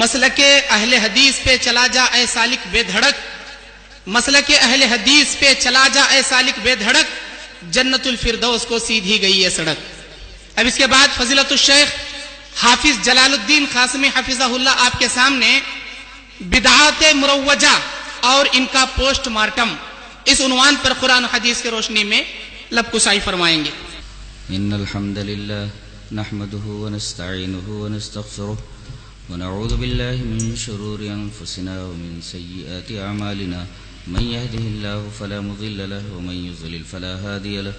مسلک اہل حدیث پہ چلا جا اے سالک بے دھڑک، مسلک اہل حدیث پہ چلا جا اے سالک بے دھڑک، جنت الفردوس کو سیدھی گئی ہے سڑک۔ اب اس کے بعد فضیلت الشیخ حافظ جلال الدین قاسمی حفظہ اللہ آپ کے سامنے بدعات مروجہ اور ان کا پوسٹ مارٹم اس عنوان پر قرآن و حدیث کی روشنی میں لب کشائی فرمائیں گے۔ ان الحمد للہ نحمده ونستعینه ونستغفره ونعوذ بالله من شرور انفسنا ومن سیئات اعمالنا من يهده الله فلا مضل له ومن يضلل فلا هادي له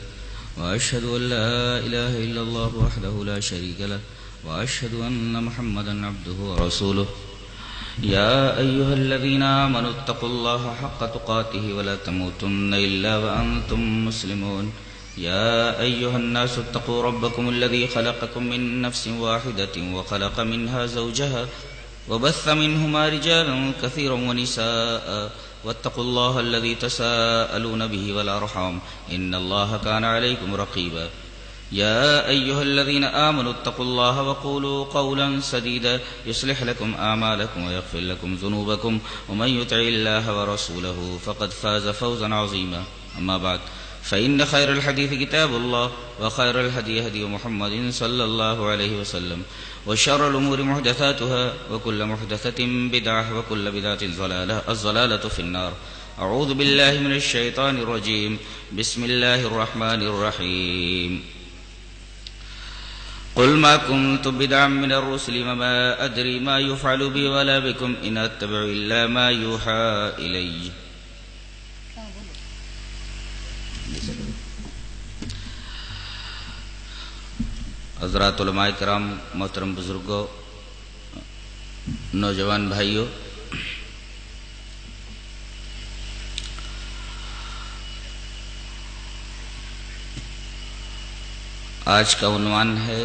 واشهد ان لا اله الا الله وحده لا شريك له واشهد ان محمدا عبده ورسوله يا ايها الذين امنوا اتقوا الله حق تقاته ولا تموتن الا وانتم مسلمون يا أيها الناس اتقوا ربكم الذي خلقكم من نفس واحدة وخلق منها زوجها وبث منهما رجالا كثيرا ونساء واتقوا الله الذي تساءلون به والأرحام إن الله كان عليكم رقيبا يا أيها الذين آمنوا اتقوا الله وقولوا قولا سديدا يصلح لكم أعمالكم ويغفر لكم ذنوبكم ومن يطع الله ورسوله فقد فاز فوزا عظيما أما بعد فإن خير الحديث كتاب الله وخير الهدي هدي محمد صلى الله عليه وسلم وشر الأمور محدثاتها وكل محدثة بدعة وكل بدعة الضلالة في النار أعوذ بالله من الشيطان الرجيم بسم الله الرحمن الرحيم قل ما كنت بدعا من الرسل وما أدري ما يفعل بي ولا بكم إن أتبع إلا ما يوحى إلي۔ حضرات علماء کرام، محترم بزرگوں، نوجوان بھائیوں، آج کا عنوان ہے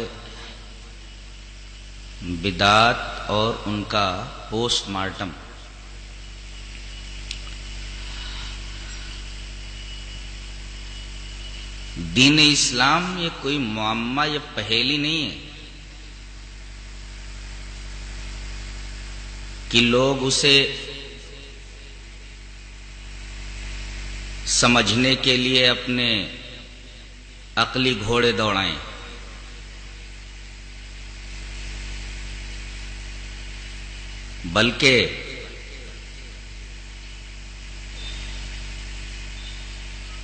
بدعات اور ان کا پوسٹ مارٹم۔ دین اسلام یہ کوئی معمہ یا پہیلی نہیں ہے کہ لوگ اسے سمجھنے کے لیے اپنے عقلی گھوڑے دوڑائیں، بلکہ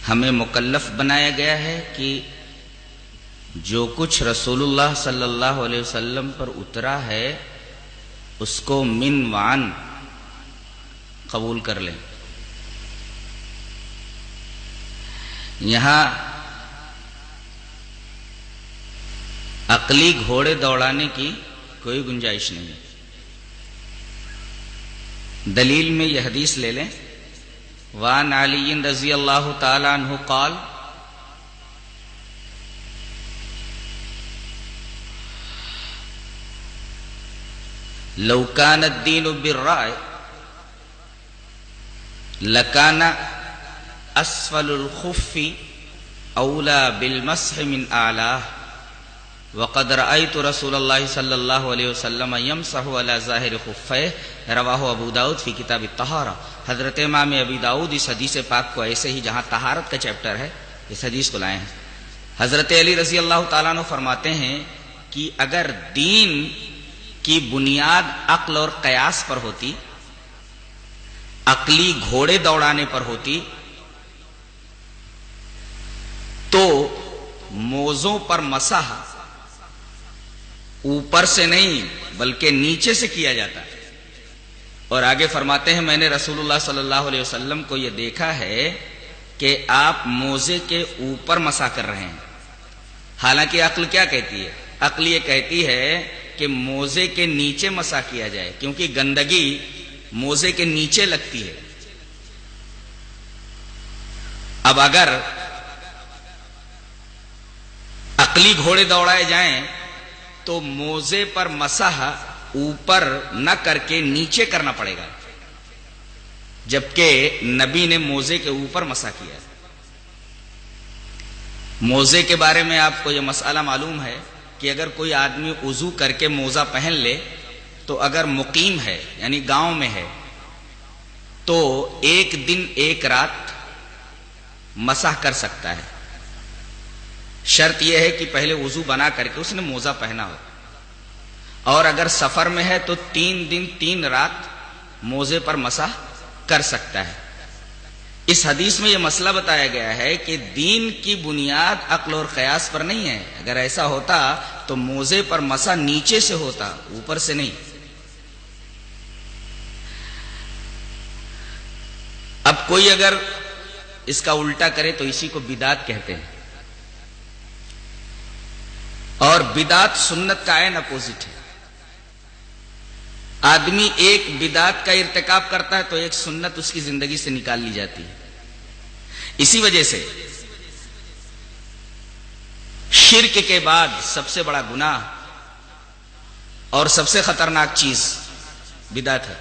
ہمیں مکلف بنایا گیا ہے کہ جو کچھ رسول اللہ صلی اللہ علیہ وسلم پر اترا ہے اس کو من وعن قبول کر لیں۔ یہاں عقلی گھوڑے دوڑانے کی کوئی گنجائش نہیں ہے۔ دلیل میں یہ حدیث لے لیں، وعن علی رضی اللہ تعالی عنہ قال لو كان الدين بالرأي لكان اسفل الخف اولى بالمسح من اعلاه وقد رأيت رسول الله صلى الله عليه وسلم يمسح على ظاهر خفيه رواہ ابو داؤد فی کتاب الطہارہ۔ حضرت امام ابی داؤد اس حدیث پاک کو ایسے ہی جہاں طہارت کا چیپٹر ہے اس حدیث کو لائے ہیں۔ حضرت علی رضی اللہ تعالیٰ عنہ فرماتے ہیں کہ اگر دین کی بنیاد عقل اور قیاس پر ہوتی، عقلی گھوڑے دوڑانے پر ہوتی، تو موزوں پر مسح اوپر سے نہیں بلکہ نیچے سے کیا جاتا ہے۔ اور آگے فرماتے ہیں میں نے رسول اللہ صلی اللہ علیہ وسلم کو یہ دیکھا ہے کہ آپ موزے کے اوپر مسح کر رہے ہیں، حالانکہ عقل کیا کہتی ہے؟ عقل یہ کہتی ہے کہ موزے کے نیچے مسح کیا جائے، کیونکہ گندگی موزے کے نیچے لگتی ہے۔ اب اگر عقلی گھوڑے دوڑائے جائیں تو موزے پر مسح اوپر نہ کر کے نیچے کرنا پڑے گا، جبکہ نبی نے موزے کے اوپر مسح کیا۔ موزے کے بارے میں آپ کو یہ مسئلہ معلوم ہے کہ اگر کوئی آدمی وضو کر کے موزہ پہن لے تو اگر مقیم ہے یعنی گاؤں میں ہے تو 1 دن 1 رات مسح کر سکتا ہے. شرط یہ ہے کہ پہلے وضو بنا کر کے اس نے موزہ پہنا ہو, اور اگر سفر میں ہے تو 3 دن 3 رات موزے پر مسح کر سکتا ہے. اس حدیث میں یہ مسئلہ بتایا گیا ہے کہ دین کی بنیاد عقل اور قیاس پر نہیں ہے. اگر ایسا ہوتا تو موزے پر مسح نیچے سے ہوتا, اوپر سے نہیں. اب کوئی اگر اس کا الٹا کرے تو اسی کو بدعت کہتے ہیں, اور بدعت سنت کا عین اپوزٹ ہے. آدمی ایک بدعت کا ارتکاب کرتا ہے تو ایک سنت اس کی زندگی سے نکال لی جاتی ہے. اسی وجہ سے شرک کے بعد سب سے بڑا گناہ اور سب سے خطرناک چیز بدعت ہے.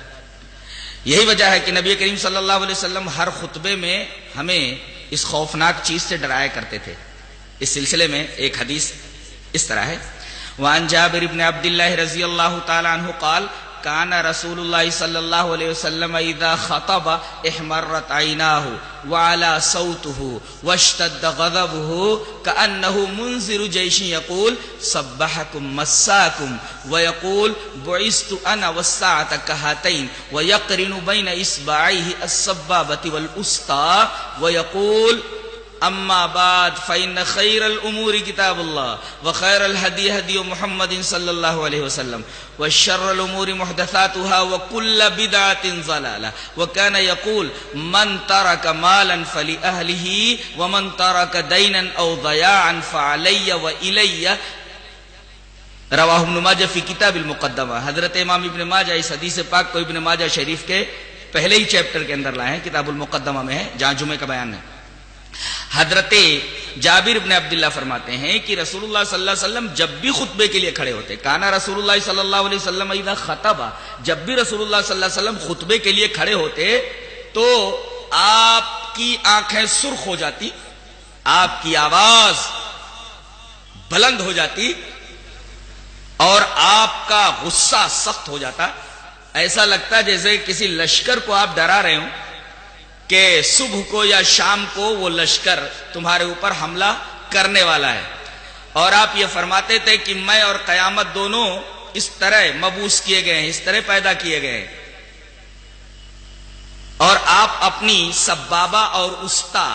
یہی وجہ ہے کہ نبی کریم صلی اللہ علیہ وسلم ہر خطبے میں ہمیں اس خوفناک چیز سے ڈرایا کرتے تھے. اس سلسلے میں ایک حدیث اس طرح ہے, وعن جابر بن عبد اللہ رضی اللہ تعالی عنہ قال کان رسول اللہ صلی اللہ علیہ وسلم اذا خطب احمرت عیناہ وعلا صوته واشتد غضبه كأنه منذر جيش يقول صبحكم مساكم ويقول بعثت انا والساعة كهاتين ويقرن بين اصبعيه السبابة والوسطى ويقول اما بعد فإن خير الامور كتاب الله وخير الهدي هدي محمد صلى الله عليه وسلم وشر الامور محدثاتها وكل بدعة ضلالة وكان يقول من ترك مالا فلأهله ومن ترك دينا او ضياعا فعلي وإلي رواہ ابن ماجہ فی کتاب المقدمہ. حضرت امام ابن ماجہ اس حدیث پاک کو ابن ماجہ شریف کے پہلے ہی چیپٹر کے اندر لائے ہیں, کتاب المقدمہ میں ہے جہاں جمعے کا بیان ہے. حضرت جابر بن عبداللہ فرماتے ہیں کہ رسول اللہ صلی اللہ علیہ وسلم جب بھی خطبے کے لیے کھڑے ہوتے, کانا رسول اللہ صلی اللہ علیہ وسلم اذا خطبہ, جب بھی رسول اللہ صلی اللہ علیہ وسلم خطبے کے لیے کھڑے ہوتے تو آپ کی آنکھیں سرخ ہو جاتی, آپ کی آواز بلند ہو جاتی اور آپ کا غصہ سخت ہو جاتا. ایسا لگتا جیسے کسی لشکر کو آپ ڈرا رہے ہوں کہ صبح کو یا شام کو وہ لشکر تمہارے اوپر حملہ کرنے والا ہے. اور آپ یہ فرماتے تھے کہ میں اور قیامت دونوں اس طرح مبعوث کیے گئے ہیں, اس طرح پیدا کیے گئے ہیں. اور آپ اپنی سبابہ اور استا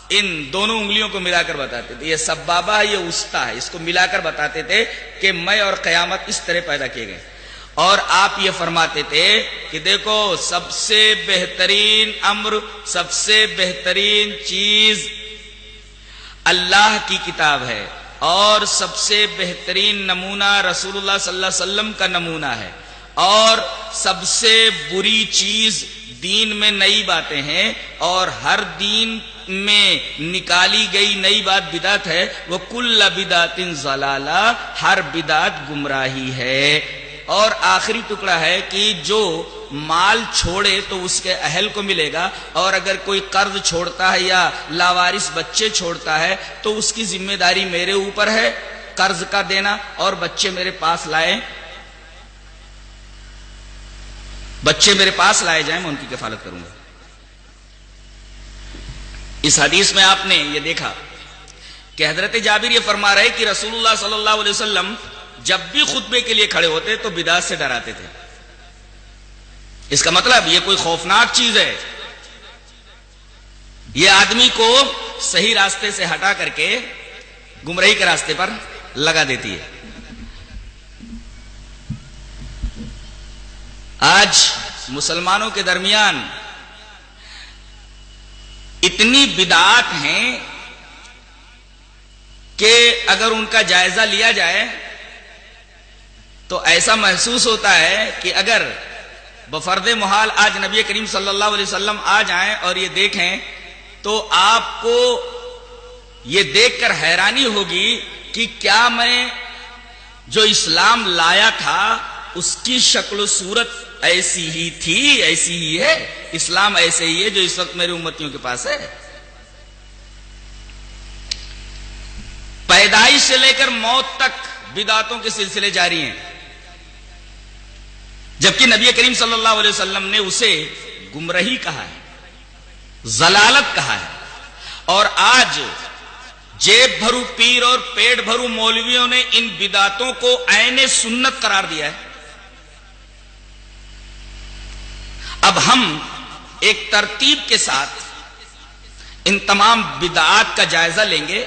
ان دونوں انگلیوں کو ملا کر بتاتے تھے, یہ سبابہ ہے یہ استا ہے, اس کو ملا کر بتاتے تھے کہ میں اور قیامت اس طرح پیدا کیے گئے. اور آپ یہ فرماتے تھے کہ دیکھو سب سے بہترین امر, سب سے بہترین چیز اللہ کی کتاب ہے, اور سب سے بہترین نمونہ رسول اللہ صلی اللہ علیہ وسلم کا نمونہ ہے, اور سب سے بری چیز دین میں نئی باتیں ہیں, اور ہر دین میں نکالی گئی نئی بات بدعت ہے. وہ کل بدعت ضلالہ, ہر بدعت گمراہی ہے. اور آخری ٹکڑا ہے کہ جو مال چھوڑے تو اس کے اہل کو ملے گا, اور اگر کوئی قرض چھوڑتا ہے یا لاوارث بچے چھوڑتا ہے تو اس کی ذمہ داری میرے اوپر ہے قرض کا دینا, اور بچے میرے پاس لائیں, بچے میرے پاس لائے جائیں, میں ان کی کفالت کروں گا. اس حدیث میں آپ نے یہ دیکھا کہ حضرت جابر یہ فرما رہے کہ رسول اللہ صلی اللہ علیہ وسلم جب بھی خطبے کے لیے کھڑے ہوتے تو بدعت سے ڈراتے تھے. اس کا مطلب یہ کوئی خوفناک چیز ہے, یہ آدمی کو صحیح راستے سے ہٹا کر کے گمراہی کے راستے پر لگا دیتی ہے. آج مسلمانوں کے درمیان اتنی بدعات ہیں کہ اگر ان کا جائزہ لیا جائے تو ایسا محسوس ہوتا ہے کہ اگر بفرض محال آج نبی کریم صلی اللہ علیہ وسلم آ جائیں اور یہ دیکھیں تو آپ کو یہ دیکھ کر حیرانی ہوگی کہ کیا میں جو اسلام لایا تھا اس کی شکل و صورت ایسی ہی تھی, ایسی ہی ہے, اسلام ایسے ہی ہے جو اس وقت میرے امتیوں کے پاس ہے. پیدائش سے لے کر موت تک بدعتوں کے سلسلے جاری ہیں. جبکہ نبی کریم صلی اللہ علیہ وسلم نے اسے گمراہی کہا ہے، ضلالت کہا ہے. اور آج جیب بھرو پیر اور پیٹ بھرو مولویوں نے ان بدعتوں کو عین سنت قرار دیا ہے. اب ہم ایک ترتیب کے ساتھ ان تمام بدعات کا جائزہ لیں گے.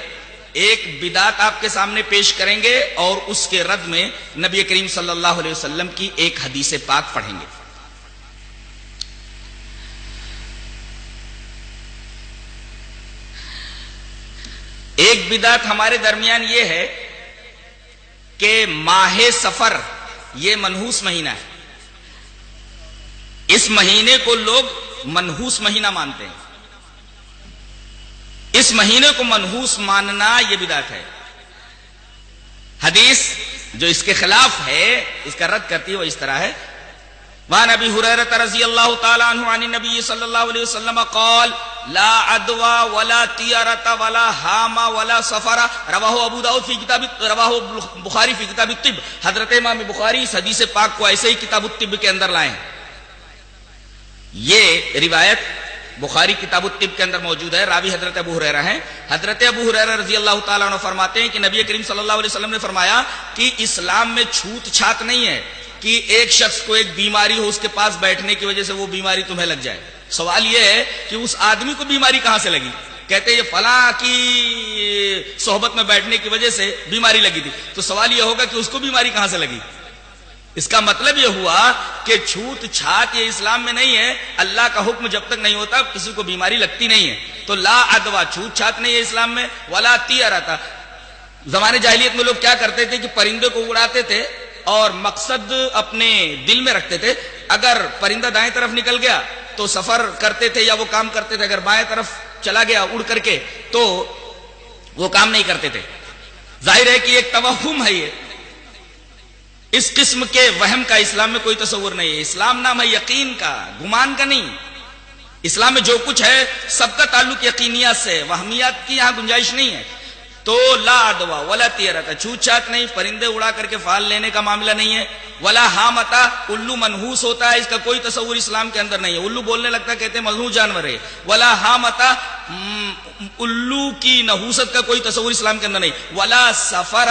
ایک بدعت آپ کے سامنے پیش کریں گے اور اس کے رد میں نبی کریم صلی اللہ علیہ وسلم کی ایک حدیث پاک پڑھیں گے. ایک بدعت ہمارے درمیان یہ ہے کہ ماہ سفر یہ منحوس مہینہ ہے. اس مہینے کو لوگ منحوس مہینہ مانتے ہیں. اس مہینے کو منحوس ماننا یہ بدعت ہے. حدیث جو اس کے خلاف ہے، اس کا رد کرتی ہے، وہ اس طرح ہے: وعن ابی ہریرہ رضی اللہ تعالی عنہ عن النبی صلی اللہ علیہ وسلم قال لا عدوى ولا طیرۃ ولا حام ولا سفر رواہ ابو داؤد فی کتاب رواہ بخاری فی کتاب الطب. حضرت امام بخاری اس حدیث پاک کو ایسے ہی کتاب الطب کے اندر لائے ہیں. یہ روایت بخاری کتاب الطب کے اندر موجود ہے. راوی حضرت ابو ہریرہ ہیں. حضرت ابو ہریرہ رضی اللہ تعالیٰ عنہ فرماتے ہیں کہ نبی کریم صلی اللہ علیہ وسلم نے فرمایا کہ اسلام میں چھوت چھات نہیں ہے کہ ایک شخص کو ایک بیماری ہو، اس کے پاس بیٹھنے کی وجہ سے وہ بیماری تمہیں لگ جائے. سوال یہ ہے کہ اس آدمی کو بیماری کہاں سے لگی؟ کہتے ہیں یہ فلاں کی صحبت میں بیٹھنے کی وجہ سے بیماری لگی تھی. تو سوال یہ ہوگا کہ اس کو بیماری کہاں سے لگی؟ اس کا مطلب یہ ہوا کہ چھوت چھات یہ اسلام میں نہیں ہے. اللہ کا حکم جب تک نہیں ہوتا کسی کو بیماری لگتی نہیں ہے. تو لا عدوہ چھوت چھات نہیں ہے اسلام میں. ولا طیرۃ، زمانے جاہلیت میں لوگ کیا کرتے تھے کہ پرندے کو اڑاتے تھے اور مقصد اپنے دل میں رکھتے تھے. اگر پرندہ دائیں طرف نکل گیا تو سفر کرتے تھے یا وہ کام کرتے تھے. اگر بائیں طرف چلا گیا اڑ کر کے تو وہ کام نہیں کرتے تھے. ظاہر ہے کہ ایک توہم ہے. یہ اس قسم کے وہم کا اسلام میں کوئی تصور نہیں ہے. اسلام نام ہے یقین کا، گمان کا نہیں. اسلام میں جو کچھ ہے سب کا تعلق یقینیات سے، وہمیات کی یہاں گنجائش نہیں ہے. تو لا عدوہ ولا طیرۃ، چھوت چھات نہیں، پرندے اڑا کر کے فال لینے کا معاملہ نہیں ہے. ولا حامتا، الو منحوس ہوتا ہے، اس کا کوئی تصور اسلام کے اندر نہیں ہے. الو بولنے لگتا ہے، کہتے ہیں مذموم جانور ہے. ولا حامتا، الو کی نحوست کا کوئی تصور اسلام کے اندر نہیں. ولا سفر،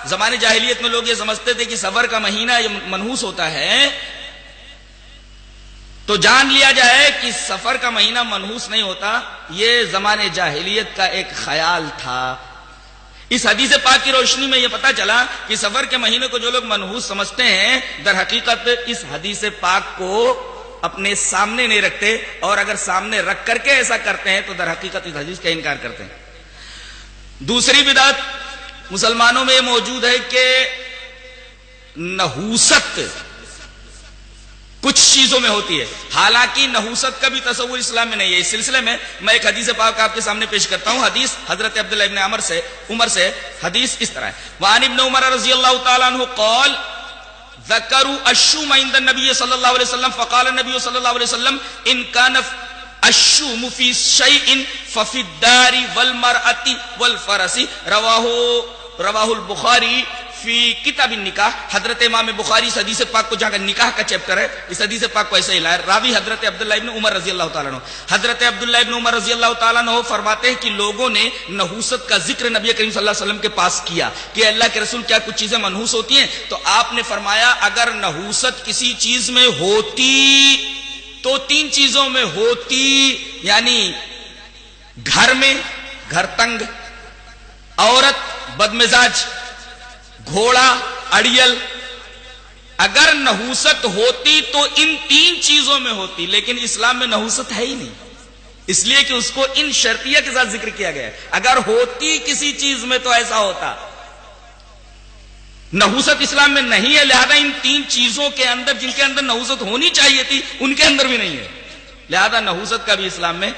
زمانے جاہلیت میں لوگ یہ سمجھتے تھے کہ سفر کا مہینہ یہ منحوس ہوتا ہے. تو جان لیا جائے کہ سفر کا مہینہ منحوس نہیں ہوتا. یہ زمانے جاہلیت کا ایک خیال تھا. اس حدیث پاک کی روشنی میں یہ پتا چلا کہ سفر کے مہینے کو جو لوگ منحوس سمجھتے ہیں در حقیقت اس حدیث پاک کو اپنے سامنے نہیں رکھتے، اور اگر سامنے رکھ کر کے ایسا کرتے ہیں تو در حقیقت اس حدیث کا انکار کرتے ہیں. دوسری بدعت مسلمانوں میں یہ موجود ہے کہ نحوست کچھ چیزوں میں ہوتی ہے، حالانکہ نحوست کا بھی تصور اسلام میں نہیں ہے. اس سلسلے میں میں ایک حدیث پاک آپ کے سامنے پیش کرتا ہوں. حدیث حضرت عبداللہ ابن عمر سے حدیث اس طرح ہے: وعن ابن عمر رضی اللہ تعالی عنہ قال ذکروا الشوم عند النبي صلی اللہ علیہ وسلم فقال النبي صلی اللہ علیہ وسلم ان كان الشوم في شيء ففي الدار والمرأة والفرس. رواہ البخاری فی کتاب النکاح. حضرت امام بخاری اس حدیث پاک کو جہاں کا نکاح کا چیپٹر ہے اس حدیث پاک کو ایسے ہی لایا. راوی حضرت عبداللہ ابن عمر رضی اللہ تعالیٰ عنہ. حضرت عبداللہ ابن عمر رضی اللہ تعالیٰ عنہ فرماتے ہیں کہ لوگوں نے نحوست کا ذکر نبی کریم صلی اللہ علیہ وسلم کے پاس کیا کہ اللہ کے رسول کیا کچھ چیزیں منحوس ہوتی ہیں؟ تو آپ نے فرمایا اگر نحوست کسی چیز میں ہوتی تو تین چیزوں میں ہوتی، یعنی گھر میں گھر تنگ، عورت بدمزاج، گھوڑا اڑیل. اگر نحوست ہوتی تو ان تین چیزوں میں ہوتی، لیکن اسلام میں نحوست ہے ہی نہیں، اس لیے کہ اس کو ان شرطیہ کے ساتھ ذکر کیا گیا ہے. اگر ہوتی کسی چیز میں تو ایسا ہوتا. نحوست اسلام میں نہیں ہے، لہذا ان تین چیزوں کے اندر جن کے اندر نحوست ہونی چاہیے تھی ان کے اندر بھی نہیں ہے، لہذا نحوست کا بھی اسلام میں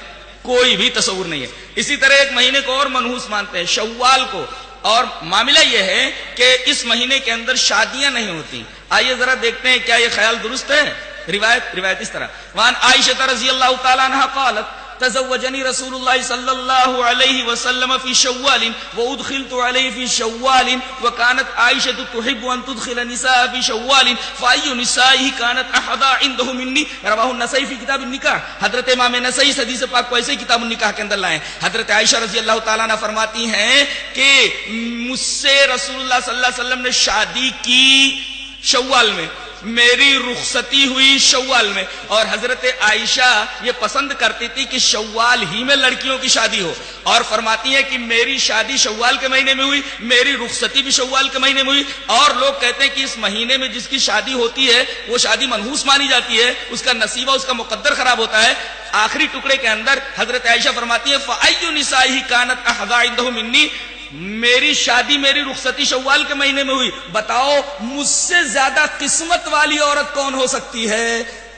کوئی بھی تصور نہیں ہے. اسی طرح ایک مہینے کو اور منحوس مانتے ہیں، شوال کو. اور معاملہ یہ ہے کہ اس مہینے کے اندر شادیاں نہیں ہوتی. آئیے ذرا دیکھتے ہیں کیا یہ خیال درست ہے. روایت اس طرح: وان عائشہ رضی اللہ تعالی عنہا قالت تزوجنی رسول اللہ صلی اللہ علیہ وسلم فی شوال وادخلت علیہ فی شوال وکانت عائشہ تحب ان تدخل النساء فی شوال فای نسائہ کانت احدا عنده منی، رواہ النسائی فی کتاب النکاح۔ حضرت امام نسائی اس حدیث پاک کو ایسے کتاب النکاح کے اندر لائے۔ حضرت عائشہ رضی اللہ تعالیٰ عنہ فرماتی ہیں کہ مجھ سے رسول اللہ صلی اللہ علیہ وسلم نے شادی کی شوال میں، میری رخصتی ہوئی شوال میں، اور حضرت عائشہ یہ پسند کرتی تھی کہ شوال ہی میں لڑکیوں کی شادی ہو، اور فرماتی ہے کہ میری شادی شوال کے مہینے میں ہوئی، میری رخصتی بھی شوال کے مہینے میں ہوئی، اور لوگ کہتے ہیں کہ اس مہینے میں جس کی شادی ہوتی ہے وہ شادی منحوس مانی جاتی ہے، اس کا نصیبہ اس کا مقدر خراب ہوتا ہے۔ آخری ٹکڑے کے اندر حضرت عائشہ فرماتی ہے فَأَيُّ نِسَائِهِ كَانَتْ أَحْظَى عِندَهُ مِنِّي، میری شادی میری رخصتی شوال کے مہینے میں ہوئی، بتاؤ مجھ سے زیادہ قسمت والی عورت کون ہو سکتی ہے؟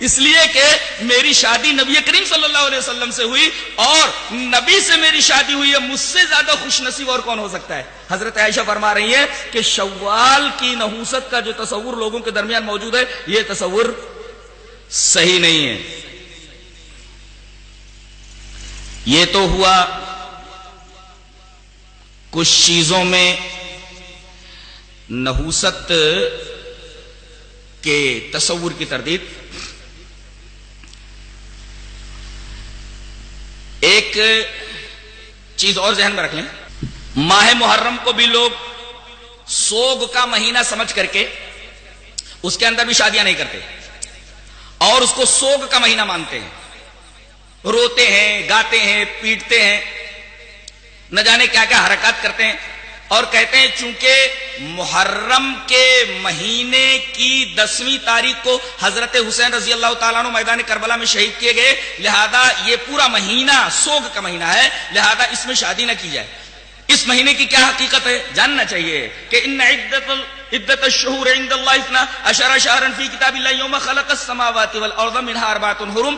اس لیے کہ میری شادی نبی کریم صلی اللہ علیہ وسلم سے ہوئی اور نبی سے میری شادی ہوئی ہے، مجھ سے زیادہ خوش نصیب اور کون ہو سکتا ہے؟ حضرت عائشہ فرما رہی ہے کہ شوال کی نحوست کا جو تصور لوگوں کے درمیان موجود ہے یہ تصور صحیح نہیں ہے۔ یہ تو ہوا کچھ چیزوں میں نحوست کے تصور کی تردید۔ ایک چیز اور ذہن میں رکھ لیں، ماہ محرم کو بھی لوگ سوگ کا مہینہ سمجھ کر کے اس کے اندر بھی شادیاں نہیں کرتے اور اس کو سوگ کا مہینہ مانتے ہیں، روتے ہیں، گاتے ہیں، پیٹتے ہیں، نہ جانے کیا کیا حرکات کرتے ہیں، اور کہتے ہیں چونکہ محرم کے مہینے کی 10ویں تاریخ کو حضرت حسین رضی اللہ تعالیٰ عنہ میدان کربلا میں شہید کیے گئے، لہذا یہ پورا مہینہ سوگ کا مہینہ ہے، لہذا اس میں شادی نہ کی جائے۔ اس مہینے کی کیا حقیقت ہے جاننا چاہیے کہ ان عدت الشہور عند اللہ 12 شہرا فی کتاب اللہ یوم خلق السماوات والارض منها 4 حرم،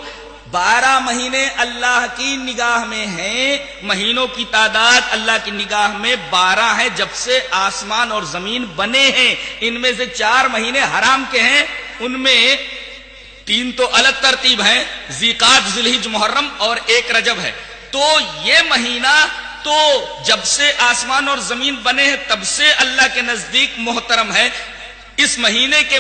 12 مہینے اللہ کی نگاہ میں ہیں، مہینوں کی تعداد اللہ کی نگاہ میں 12 ہے جب سے آسمان اور زمین بنے ہیں، ان میں سے 4 مہینے حرام کے ہیں، ان میں 3 تو الگ ترتیب ہیں، ذیقعد، ذوالحج، محرم اور 1 رجب ہے۔ تو یہ مہینہ تو جب سے آسمان اور زمین بنے ہیں تب سے اللہ کے نزدیک محترم ہے، اس مہینے کے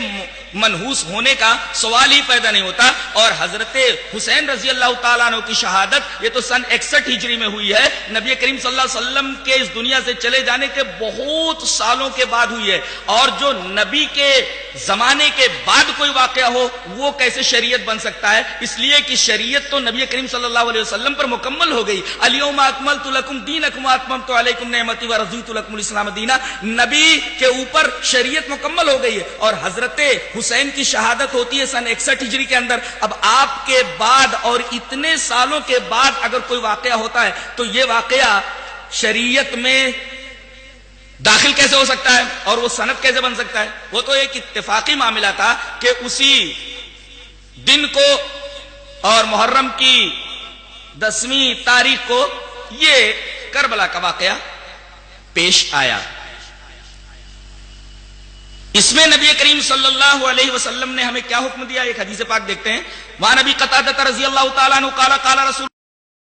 منحوس ہونے کا سوال ہی پیدا نہیں ہوتا۔ اور حضرت حسین رضی اللہ تعالیٰ عنہ کی شہادت یہ تو سن 61 ہجری میں ہوئی ہے، نبی کریم صلی اللہ علیہ وسلم کے اس دنیا سے چلے جانے کے بہت سالوں کے بعد ہوئی ہے، اور جو نبی کے زمانے کے بعد کوئی واقعہ ہو وہ کیسے شریعت بن سکتا ہے؟ اس لیے کہ شریعت تو نبی کریم صلی اللہ علیہ وسلم پر مکمل ہو گئی، الیوم اکملت لکم دینکم واتممت علیکم نعمتی ورضیت لکم الاسلام دینا، نبی کے اوپر شریعت مکمل ہو گئی ہے، اور حضرت حسین کی شہادت ہوتی ہے سن 61 ہجری کے اندر۔ اب آپ کے بعد اور اتنے سالوں کے بعد اگر کوئی واقعہ ہوتا ہے تو یہ واقعہ شریعت میں داخل کیسے ہو سکتا ہے اور وہ سند کیسے بن سکتا ہے؟ وہ تو ایک اتفاقی معاملہ تھا کہ اسی دن کو اور محرم کی 10ویں تاریخ کو یہ کربلا کا واقعہ پیش آیا۔ اس میں نبی کریم صلی اللہ علیہ وسلم نے ہمیں کیا حکم دیا؟ ایک حدیث پاک دیکھتے ہیں، وہاں نبی قتادہ رضی اللہ تعالیٰ عنہ قال قال رسول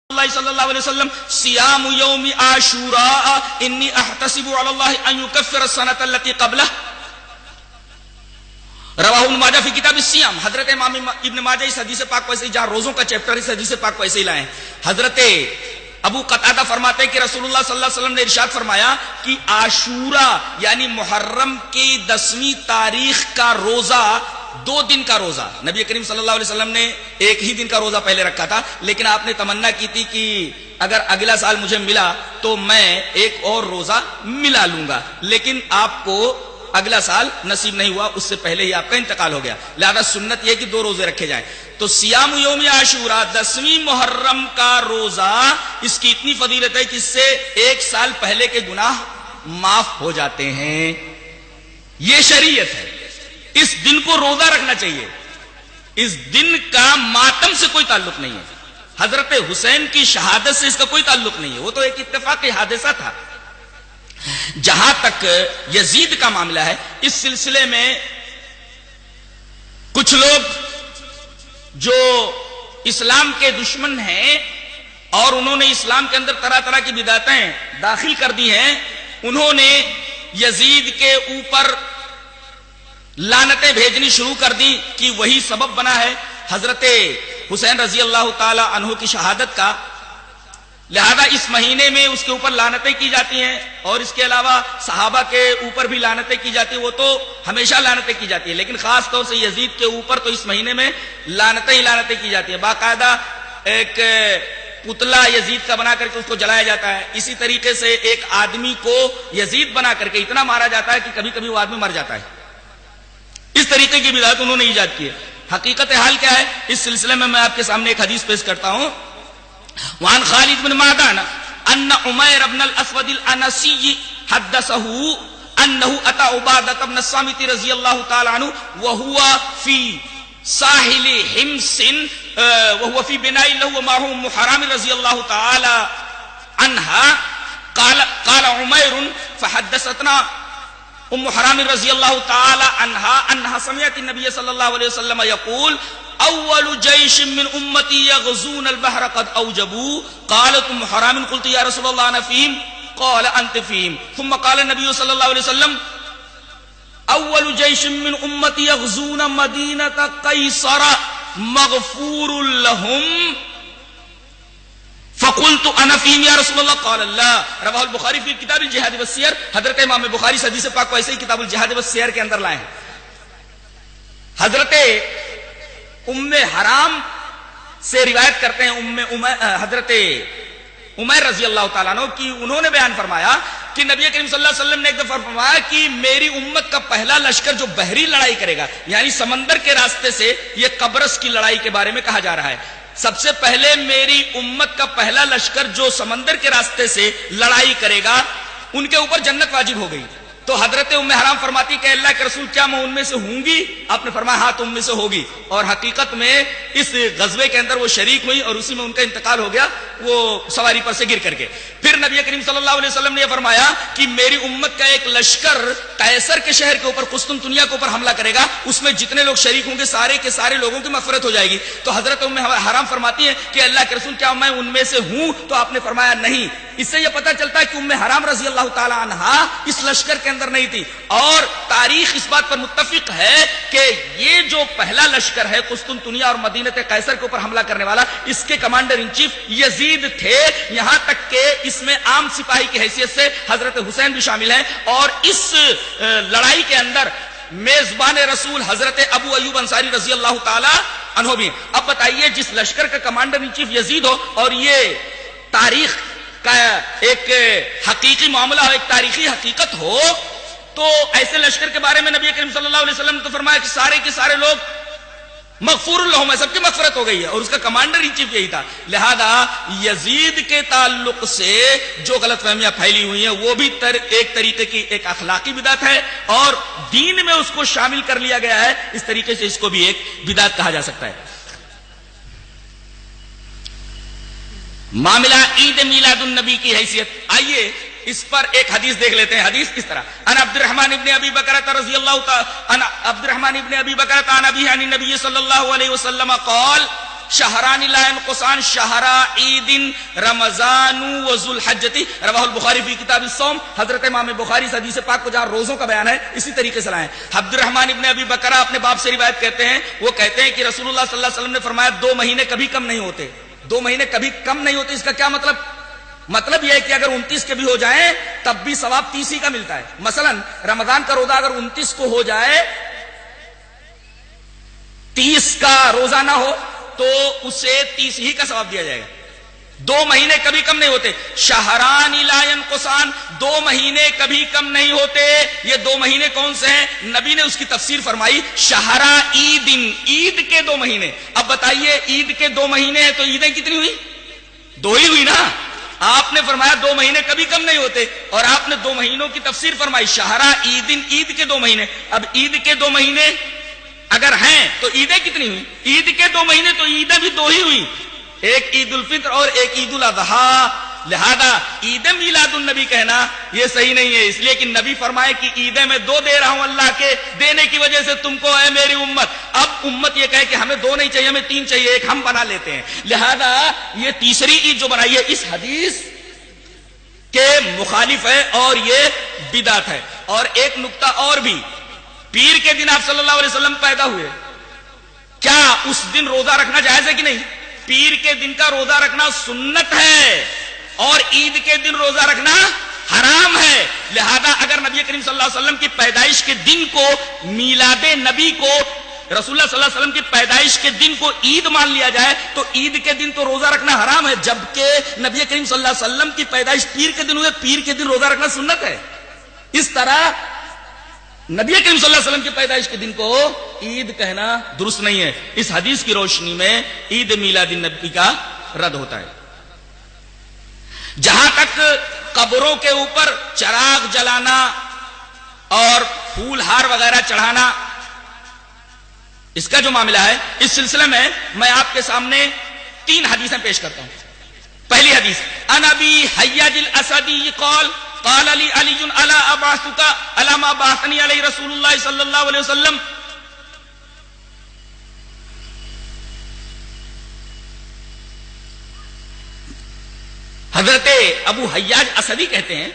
اللہ صلی اللہ علیہ وسلم صیام یوم عاشوراء انی احتسب علی اللہ ان یکفر السنۃ التي قبلہ، رواہ ابن ماجہ فی کتاب الصیام۔ حضرت امام ابن ماجہ اس حدیث پاک کو ایسے ہی، جہاں روزوں کا چیپٹر اس حدیث پاک کو ایسے ہی لائے ہیں۔ حضرت ابو قتادہ فرماتے ہیں کہ رسول اللہ صلی اللہ علیہ وسلم نے ارشاد فرمایا کہ عاشورہ یعنی محرم کی 10ویں تاریخ کا روزہ 2 دن کا روزہ، نبی کریم صلی اللہ علیہ وسلم نے 1 ہی دن کا روزہ پہلے رکھا تھا، لیکن آپ نے تمنا کی تھی کہ اگر اگلا سال مجھے ملا تو میں ایک اور روزہ ملا لوں گا، لیکن آپ کو اگلا سال نصیب نہیں ہوا، اس سے پہلے ہی آپ کا انتقال ہو گیا، لہذا سنت یہ کہ 2 روزے رکھے جائیں۔ تو سیام یوم عاشوراء 10ویں محرم کا روزہ، اس کی اتنی فضیلت ہے کہ اس سے 1 سال پہلے کے گناہ معاف ہو جاتے ہیں، یہ شریعت ہے۔ اس دن کو روزہ رکھنا چاہیے، اس دن کا ماتم سے کوئی تعلق نہیں ہے، حضرت حسین کی شہادت سے اس کا کوئی تعلق نہیں ہے، وہ تو ایک اتفاقی حادثہ تھا۔ جہاں تک یزید کا معاملہ ہے، اس سلسلے میں کچھ لوگ جو اسلام کے دشمن ہیں اور انہوں نے اسلام کے اندر طرح طرح کی بدعتیں داخل کر دی ہیں. انہوں نے یزید کے اوپر لعنتیں بھیجنی شروع کر دی کہ وہی سبب بنا ہے حضرت حسین رضی اللہ تعالی عنہ کی شہادت کا، لہذا اس مہینے میں اس کے اوپر لعنتیں کی جاتی ہیں. اور اس کے علاوہ صحابہ کے اوپر بھی لعنتیں کی جاتی ہیں. وہ تو ہمیشہ لعنتیں کی جاتی ہیں، لیکن خاص طور سے یزید کے اوپر تو اس مہینے میں لعنتیں ہی لعنتیں کی جاتی ہیں. باقاعدہ ایک پتلا یزید کا بنا کر کے اس کو جلایا جاتا ہے. اسی طریقے سے ایک آدمی کو یزید بنا کر کے اتنا مارا جاتا ہے کہ کبھی کبھی وہ آدمی مر جاتا ہے. اس طریقے کی بدعت انہوں نے ایجاد کی ہے. حقیقت حال کیا ہے؟ اس سلسلے میں آپ کے سامنے ایک حدیث پیش کرتا ہوں. وعن خالد بن معدان ان عمیر بن الاسود الانسی حدثه انه اتى عبادة بن الصامت رضی اللہ تعالی عنہ وهو في ساحل حمص وهو في بناء له ومعه ام حرام رضی اللہ تعالی عنها قال عمیر فحدثتنا ام حرام رضی اللہ تعالی عنها سمعت النبي صلی اللہ علیہ وسلم يقول اول جيش من امتي يغزون البحر قد اوجبوا. قالت ام حرام قلت يا رسول الله انا فيهم قال انت فيهم. ثم قال النبي صلی اللہ علیہ وسلم اول جيش من امتي يغزون مدينة قيصر مغفور لهم فقلت انا فيهم يا رسول الله قال لا. رواه البخاری فی کتاب الجہاد والسیر. حضرت امام بخاری حدیث پاک کو ایسے ہی کتاب الجہاد والسیر کے اندر لائے ہیں. حضرت ام حرام سے روایت کرتے ہیں حضرت عمیر رضی اللہ تعالیٰ عنہ کی، انہوں نے بیان فرمایا کہ نبی کریم صلی اللہ علیہ وسلم نے ایک دفعہ فرمایا کہ میری امت کا پہلا لشکر جو بحری لڑائی کرے گا، یعنی سمندر کے راستے سے، یہ قبرص کی لڑائی کے بارے میں کہا جا رہا ہے. سب سے پہلے میری امت کا پہلا لشکر جو سمندر کے راستے سے لڑائی کرے گا ان کے اوپر جنت واجب ہو گئی. تو حضرت ام حرام فرماتی کہ اللہ کے رسول کیا میں ان میں سے ہوں گی؟ آپ نے فرمایا ہاں تم میں سے ہوگی. اور حقیقت میں اس غزوے کے اندر وہ شریک ہوئی اور اسی میں ان کا انتقال ہو گیا، وہ سواری پر سے گر کر کے. پھر نبی کریم صلی اللہ علیہ وسلم نے یہ فرمایا کہ میری امت کا ایک لشکر قیصر کے شہر کے اوپر، قسطنطنیہ کے اوپر حملہ کرے گا، اس میں جتنے لوگ شریک ہوں گے سارے کے سارے لوگوں کی مغفرت ہو جائے گی. تو حضرت ام حرام فرماتی ہیں کہ اللہ کے رسول کیا میں ان میں سے ہوں؟ تو آپ نے فرمایا نہیں. اس سے یہ پتہ چلتا ہے کہ ام حرام رضی اللہ تعالی عنہا اس لشکر کے اندر نہیں تھی. اور تاریخ اس بات پر متفق ہے کہ یہ جو پہلا لشکر ہے قسطنطنیہ اور مدینہ قیصر کے اوپر حملہ کرنے والا، اس کے کمانڈر ان چیف یزید تھے. یہاں تک کہ اس میں عام سپاہی کی حیثیت سے حضرت حسین بھی شامل ہیں. اور اس لڑائی کے اندر میزبان رسول حضرت ابو ایوب انصاری رضی اللہ تعالی عنہ بھی. اب بتائیے جس لشکر کا کمانڈر ان چیف یزید ہو اور یہ تاریخ کا ایک حقیقی معاملہ ہو، ایک تاریخی حقیقت ہو، تو ایسے لشکر کے بارے میں نبی کریم صلی اللہ علیہ وسلم نے تو فرمایا کہ سارے کے سارے لوگ مغفور لہم ہے، سب کی مغفرت ہو گئی ہے. اور اس کا کمانڈر ان چیف یہی تھا. لہذا یزید کے تعلق سے جو غلط فہمیاں پھیلی ہوئی ہیں وہ بھی ایک طریقے کی ایک اخلاقی بدعت ہے اور دین میں اس کو شامل کر لیا گیا ہے. اس طریقے سے اس کو بھی ایک بدعت کہا جا سکتا ہے. معاملہ عید میلاد النبی کی حیثیت، آئیے اس پر ایک حدیث دیکھ لیتے ہیں. حدیث کس طرح؟ ان عبد الرحمن ابن ابی بکرۃ رضی اللہ تعالی عنہ عبد الرحمن ابن ابی بکرۃ عن ابی عن النبی صلی اللہ علیہ وسلم قال شہران لا ينقصان شہر عید رمضان و ذو الحجۃ. رواہ البخاری فی کتاب الصوم. حضرت امام بخاری اس حدیث پاک کو جہاں روزوں کا بیان ہے اسی طریقے سے لائے. عبد الرحمن ابن ابی بکرہ اپنے باپ سے روایت کرتے ہیں، وہ کہتے ہیں کہ رسول اللہ صلی اللہ علیہ وسلم نے فرمایا 2 مہینے کبھی کم نہیں ہوتے. 2 مہینے کبھی کم نہیں ہوتے. اس کا کیا مطلب؟ مطلب یہ ہے کہ اگر 29 کے بھی ہو جائیں تب بھی ثواب 30 ہی کا ملتا ہے. مثلا رمضان کا روزہ اگر 29 کو ہو جائے، 30 کا روزہ نہ ہو تو اسے 30 ہی کا ثواب دیا جائے گا. 2 مہینے کبھی کم نہیں ہوتے. شہران لا ينقصان، 2 مہینے کبھی کم نہیں ہوتے. یہ 2 مہینے کون سے ہیں؟ نبی نے اس کی تفسیر فرمائی شہر عید، عید کے 2 مہینے. اب بتائیے عید کے 2 مہینے ہیں تو عیدیں کتنی ہوئی؟ 2 ہی ہوئی نا. آپ نے فرمایا 2 مہینے کبھی کم نہیں ہوتے اور آپ نے 2 مہینوں کی تفسیر فرمائی شہر عید، عید کے 2 مہینے. اب عید کے 2 مہینے اگر ہیں تو عیدیں کتنی ہوئی؟ عید کے 2 مہینے تو عیدیں بھی 2 ہی ہوئی، ایک عید الفطر اور ایک عید الاضحیٰ. لہذا عید میلاد النبی کہنا یہ صحیح نہیں ہے، اس لیے کہ نبی فرمائے کہ عیدیں میں 2 دے رہا ہوں اللہ کے دینے کی وجہ سے تم کو، اے میری امت. اب امت یہ کہے کہ ہمیں 2 نہیں چاہیے، ہمیں 3 چاہیے، ایک ہم بنا لیتے ہیں. لہذا یہ تیسری عید جو بنائی ہے اس حدیث کے مخالف ہے اور یہ بدعت ہے. اور ایک نقطہ اور بھی، پیر کے دن آپ صلی اللہ علیہ وسلم پیدا ہوئے، کیا اس دن روزہ رکھنا جائز ہے کہ نہیں؟ پیر کے دن کا روزہ رکھنا سنت ہے اور عید کے دن روزہ رکھنا حرام ہے. لہذا اگر نبی کریم صلی اللہ علیہ وسلم کی پیدائش کے دن کو، میلاد نبی کو، رسول اللہ صلی اللہ علیہ وسلم کی پیدائش کے دن کو عید مان لیا جائے تو عید کے دن تو روزہ رکھنا حرام ہے، جبکہ نبی کریم صلی اللہ علیہ وسلم کی پیدائش پیر کے دن ہوئے، پیر کے دن روزہ رکھنا سنت ہے. اس طرح نبی کریم صلی اللہ علیہ وسلم کی پیدائش کے دن کو عید کہنا درست نہیں ہے. اس حدیث کی روشنی میں عید میلاد النبی کا رد ہوتا ہے. جہاں تک قبروں کے اوپر چراغ جلانا اور پھول ہار وغیرہ چڑھانا اس کا جو معاملہ ہے، اس سلسلے میں میں آپ کے سامنے 3 حدیثیں پیش کرتا ہوں. پہلی حدیث، ان ابی حیاج الاسدی قال قال علی علی الا ابعثک الا ما بعثنی علی رسول اللہ صلی اللہ علیہ وسلم. حضرت ابو حیاج اسدی کہتے ہیں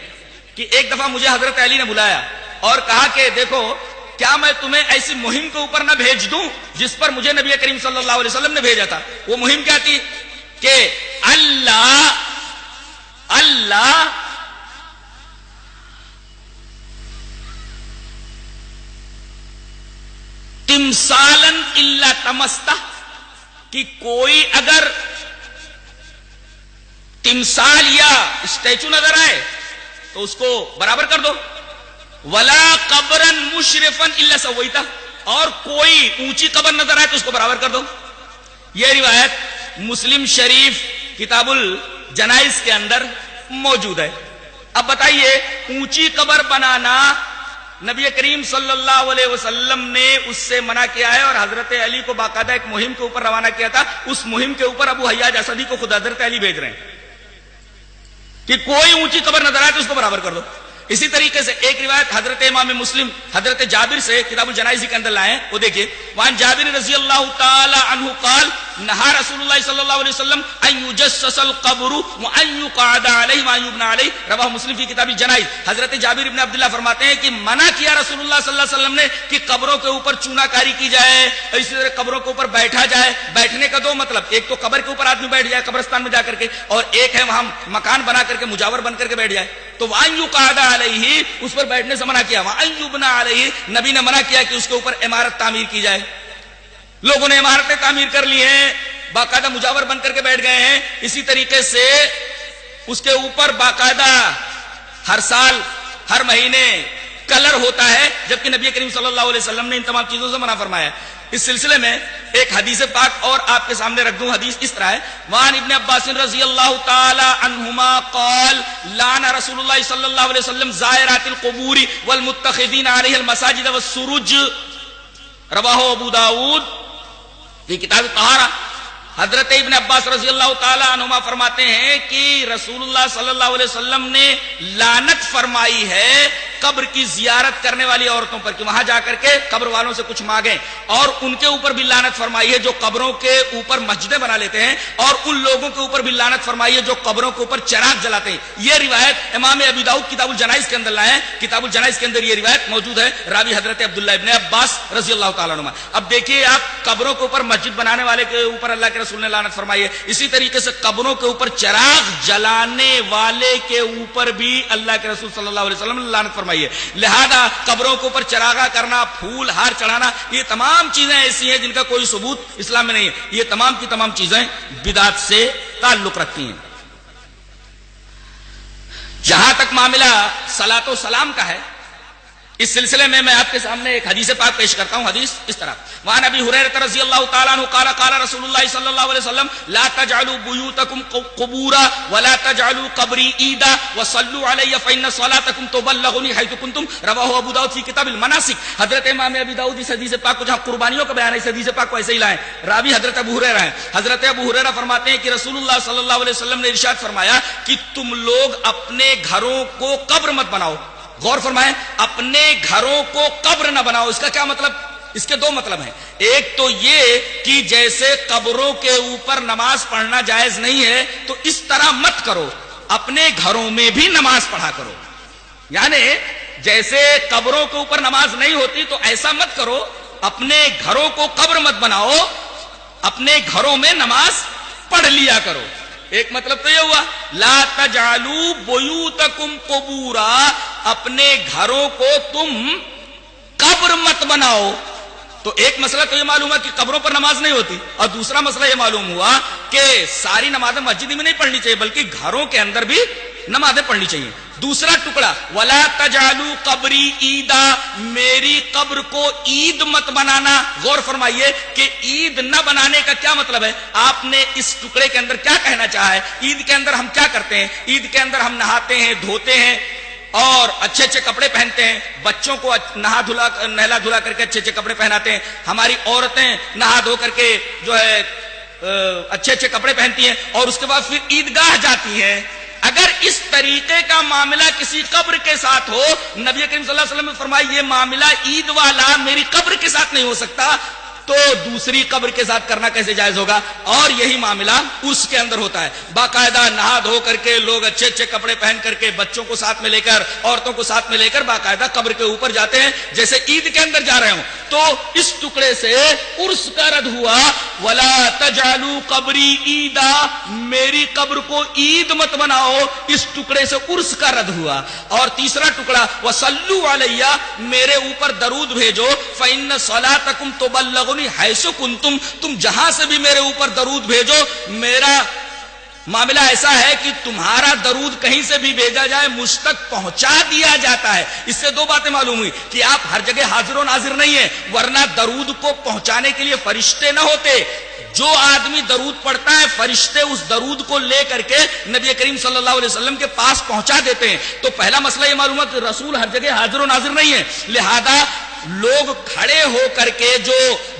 کہ ایک دفعہ مجھے حضرت علی نے بلایا اور کہا کہ دیکھو کیا میں تمہیں ایسی مہم کے اوپر نہ بھیج دوں جس پر مجھے نبی کریم صلی اللہ علیہ وسلم نے بھیجا تھا. وہ مہم کیا تھی کہ اللہ تمثالن الا تمستہ، کہ کوئی اگر تمثال یا اسٹیچو نظر آئے تو اس کو برابر کر دو. ولا قبرن مشرفن الا سویتہ، اور کوئی اونچی قبر نظر آئے تو اس کو برابر کر دو. یہ روایت مسلم شریف کتاب الجنائز کے اندر موجود ہے. اب بتائیے، اونچی قبر بنانا نبی کریم صلی اللہ علیہ وسلم نے اس سے منع کیا ہے اور حضرت علی کو باقاعدہ ایک مہم کے اوپر روانہ کیا تھا. اس مہم کے اوپر ابو حیاج اسدی کو خود حضرت علی بھیج رہے ہیں کہ کوئی اونچی قبر نظر آئے تو اس کو برابر کر دو. اسی طریقے سے ایک روایت حضرت امام مسلم حضرت جابر سے کتاب الجنائز کے اندر لائے ہیں، وہ دیکھیے. وعن جابر رضی اللہ تعالی عنہ قال نہا رسول اللہ صلی اللہ علیہ وسلم ان یجسس القبر وان یقعد علیہ وان یبنى علیہ، رواہ مسلم فی کتاب الجنائز. حضرت جابر ابن عبداللہ فرماتے ہیں کہ منع کیا رسول اللہ صلی اللہ علیہ وسلم نے کہ قبروں کے اوپر چونا کاری کی جائے، اسی طرح قبروں کے اوپر بیٹھا جائے. بیٹھنے کا 2 مطلب، ایک تو قبر کے اوپر آدمی بیٹھ جائے قبرستان میں جا کر کے، اور ایک ہے وہاں مکان بنا کر کے مجاور بن کر کے بیٹھ جائے. تو وان یقعد علیہ، اس پر بیٹھنے سے منع کیا. وان یبنى علیہ، نبی نے منع کیا کہ اس کے اوپر عمارت تعمیر کی جائے. لوگوں نے عمارتیں تعمیر کر لی ہیں، باقاعدہ مجاور بن کر کے بیٹھ گئے ہیں. اسی طریقے سے اس کے اوپر باقاعدہ ہر سال ہر مہینے کلر ہوتا ہے، جبکہ نبی کریم صلی اللہ علیہ وسلم نے ان تمام چیزوں سے منع فرمایا. اس سلسلے میں ایک حدیث پاک اور آپ کے سامنے رکھ دوں. حدیث اس طرح ہے، وعن ابن عباس رضی اللہ تعالی عنہما قال لعن رسول اللہ صلی اللہ علیہ وسلم زائرات القبور والمتخذین علیہ المساجد والسروج، رواہ ابو داود فی کتاب الطہارہ. حضرت ابن عباس رضی اللہ تعالی عنہما فرماتے ہیں کہ رسول اللہ صلی اللہ علیہ وسلم نے لعنت فرمائی ہے قبر کی زیارت کرنے والی عورتوں پر، کہ وہاں جا کر کے قبر والوں سے کچھ مانگیں، اور ان کے اوپر بھی لعنت فرمائی ہے جو قبروں کے اوپر مسجدیں بنا لیتے ہیں، اور ان لوگوں کے اوپر بھی لعنت فرمائی ہے جو قبروں کے اوپر چراغ جلاتے ہیں. یہ روایت امام ابی داؤد کتاب الجنائز کے اندر لائے ہیں. کتاب الجنائز کے اندر یہ روایت موجود ہے، راوی حضرت عبداللہ ابن عباس رضی اللہ تعالیٰ عنہ. اب دیکھیے آپ، قبروں کے اوپر مسجد بنانے والے کے اوپر اللہ کے رسول نے لعنت فرمائی ہے. اسی طریقے سے قبروں کے اوپر چراغ جلانے والے کے اوپر بھی اللہ کے رسول صلی اللہ علیہ وسلم نے لعنت فرمائی ہے. لہذا قبروں کے اوپر چراغا کرنا، پھول ہار چڑھانا، یہ تمام چیزیں ایسی ہیں جن کا کوئی ثبوت اسلام میں نہیں ہے. یہ تمام کی تمام چیزیں بدعت سے تعلق رکھتی ہیں. جہاں تک معاملہ صلاۃ و سلام کا ہے اس سلسلے میں آپ کے سامنے ایک حدیث پاک پیش کرتا ہوں. حدیث اس طرح وعن ابی ہریرہ رضی اللہ تعالی عنہ قال قال رسول اللہ صلی اللہ علیہ وسلم لا تجعلوا بیوتکم قبورا ولا تجعلوا قبری عیدا وصلوا علی فإن صلاتکم تبلغنی حیث کنتم. رواہ ابو داؤد فی کتاب المناسک. حضرت امام ابی داؤد اس حدیث پاک کو جہاں قربانیوں کا بیان ہے اس حدیث پاک کو ایسے ہی لائیں. راوی حضرت ابو ہریرہ ہیں. حضرت ابو ہریرہ فرماتے ہیں کہ رسول اللہ صلی اللہ علیہ وسلم نے ارشاد فرمایا کہ تم لوگ اپنے گھروں کو قبر مت بناؤ. غور فرمائیں, اپنے گھروں کو قبر نہ بناؤ. اس کا کیا مطلب؟ اس کے دو مطلب ہیں. ایک تو یہ کہ جیسے قبروں کے اوپر نماز پڑھنا جائز نہیں ہے تو اس طرح مت کرو, اپنے گھروں میں بھی نماز پڑھا کرو. یعنی جیسے قبروں کے اوپر نماز نہیں ہوتی تو ایسا مت کرو, اپنے گھروں کو قبر مت بناؤ, اپنے گھروں میں نماز پڑھ لیا کرو. ایک مطلب تو یہ ہوا لا تجعلوا بیوتکم قبورا, اپنے گھروں کو تم قبر مت بناؤ. تو ایک مسئلہ تو یہ معلوم ہے کہ قبروں پر نماز نہیں ہوتی, اور دوسرا مسئلہ یہ معلوم ہوا کہ ساری نمازیں مسجد میں نہیں پڑھنی چاہیے بلکہ گھروں کے اندر بھی نمازیں پڑھنی چاہیے. دوسرا ٹکڑا ولا تجعلوا قبری عیدا, میری قبر کو عید مت بنانا. غور فرمائیے کہ عید نہ بنانے کا کیا مطلب ہے. آپ نے اس ٹکڑے کے اندر کیا کہنا چاہا ہے؟ عید کے اندر ہم کیا کرتے ہیں؟ عید کے اندر ہم نہاتے ہیں, دھوتے ہیں اور اچھے اچھے کپڑے پہنتے ہیں, بچوں کو نہلا دھلا کر کے اچھے اچھے کپڑے پہناتے ہیں, ہماری عورتیں نہا دھو کر کے جو ہے اچھے اچھے کپڑے پہنتی ہیں اور اس کے بعد پھر عیدگاہ جاتی ہیں. اگر اس طریقے کا معاملہ کسی قبر کے ساتھ ہو, نبی کریم صلی اللہ علیہ وسلم نے فرمایا یہ معاملہ عید والا میری قبر کے ساتھ نہیں ہو سکتا, تو دوسری قبر کے ساتھ کرنا کیسے جائز ہوگا؟ اور یہی معاملہ اس کے اندر ہوتا ہے. باقاعدہ نہا دھو کر کے لوگ اچھے اچھے کپڑے پہن کر کے بچوں کو ساتھ میں لے کر, عورتوں کو ساتھ میں لے کر باقاعدہ قبر کے اوپر جاتے ہیں جیسے عید کے اندر جا رہے ہوں. تو اس ٹکڑے سے عرس کا رد ہوا ولا تجعلوا قبری عیدا, میری قبر کو عید مت بناؤ, اس ٹکڑے سے عرس کا رد ہوا. اور تیسرا ٹکڑا وصلوا علی, میرے اوپر درود بھیجو, فإن صلاتکم تبلغنی حیث کنتم, تم جہاں سے بھی میرے اوپر درود بھیجو. میرا معاملہ ایسا ہے کہ تمہارا درود کہیں سے بھی بھیجا جائے مجھ تک پہنچا دیا جاتا ہے. اس سے دو باتیں معلوم ہوئی کہ آپ ہر جگہ حاضر و ناظر نہیں ہیں, ورنہ درود کو پہنچانے کے لیے فرشتے نہ ہوتے. جو آدمی درود پڑھتا ہے فرشتے اس درود کو لے کر کے نبی کریم صلی اللہ علیہ وسلم کے پاس پہنچا دیتے ہیں. تو پہلا مسئلہ یہ معلوم ہے کہ رسول ہر جگہ حاضر و ناظر نہیں ہے, لہذا لوگ کھڑے ہو کر کے جو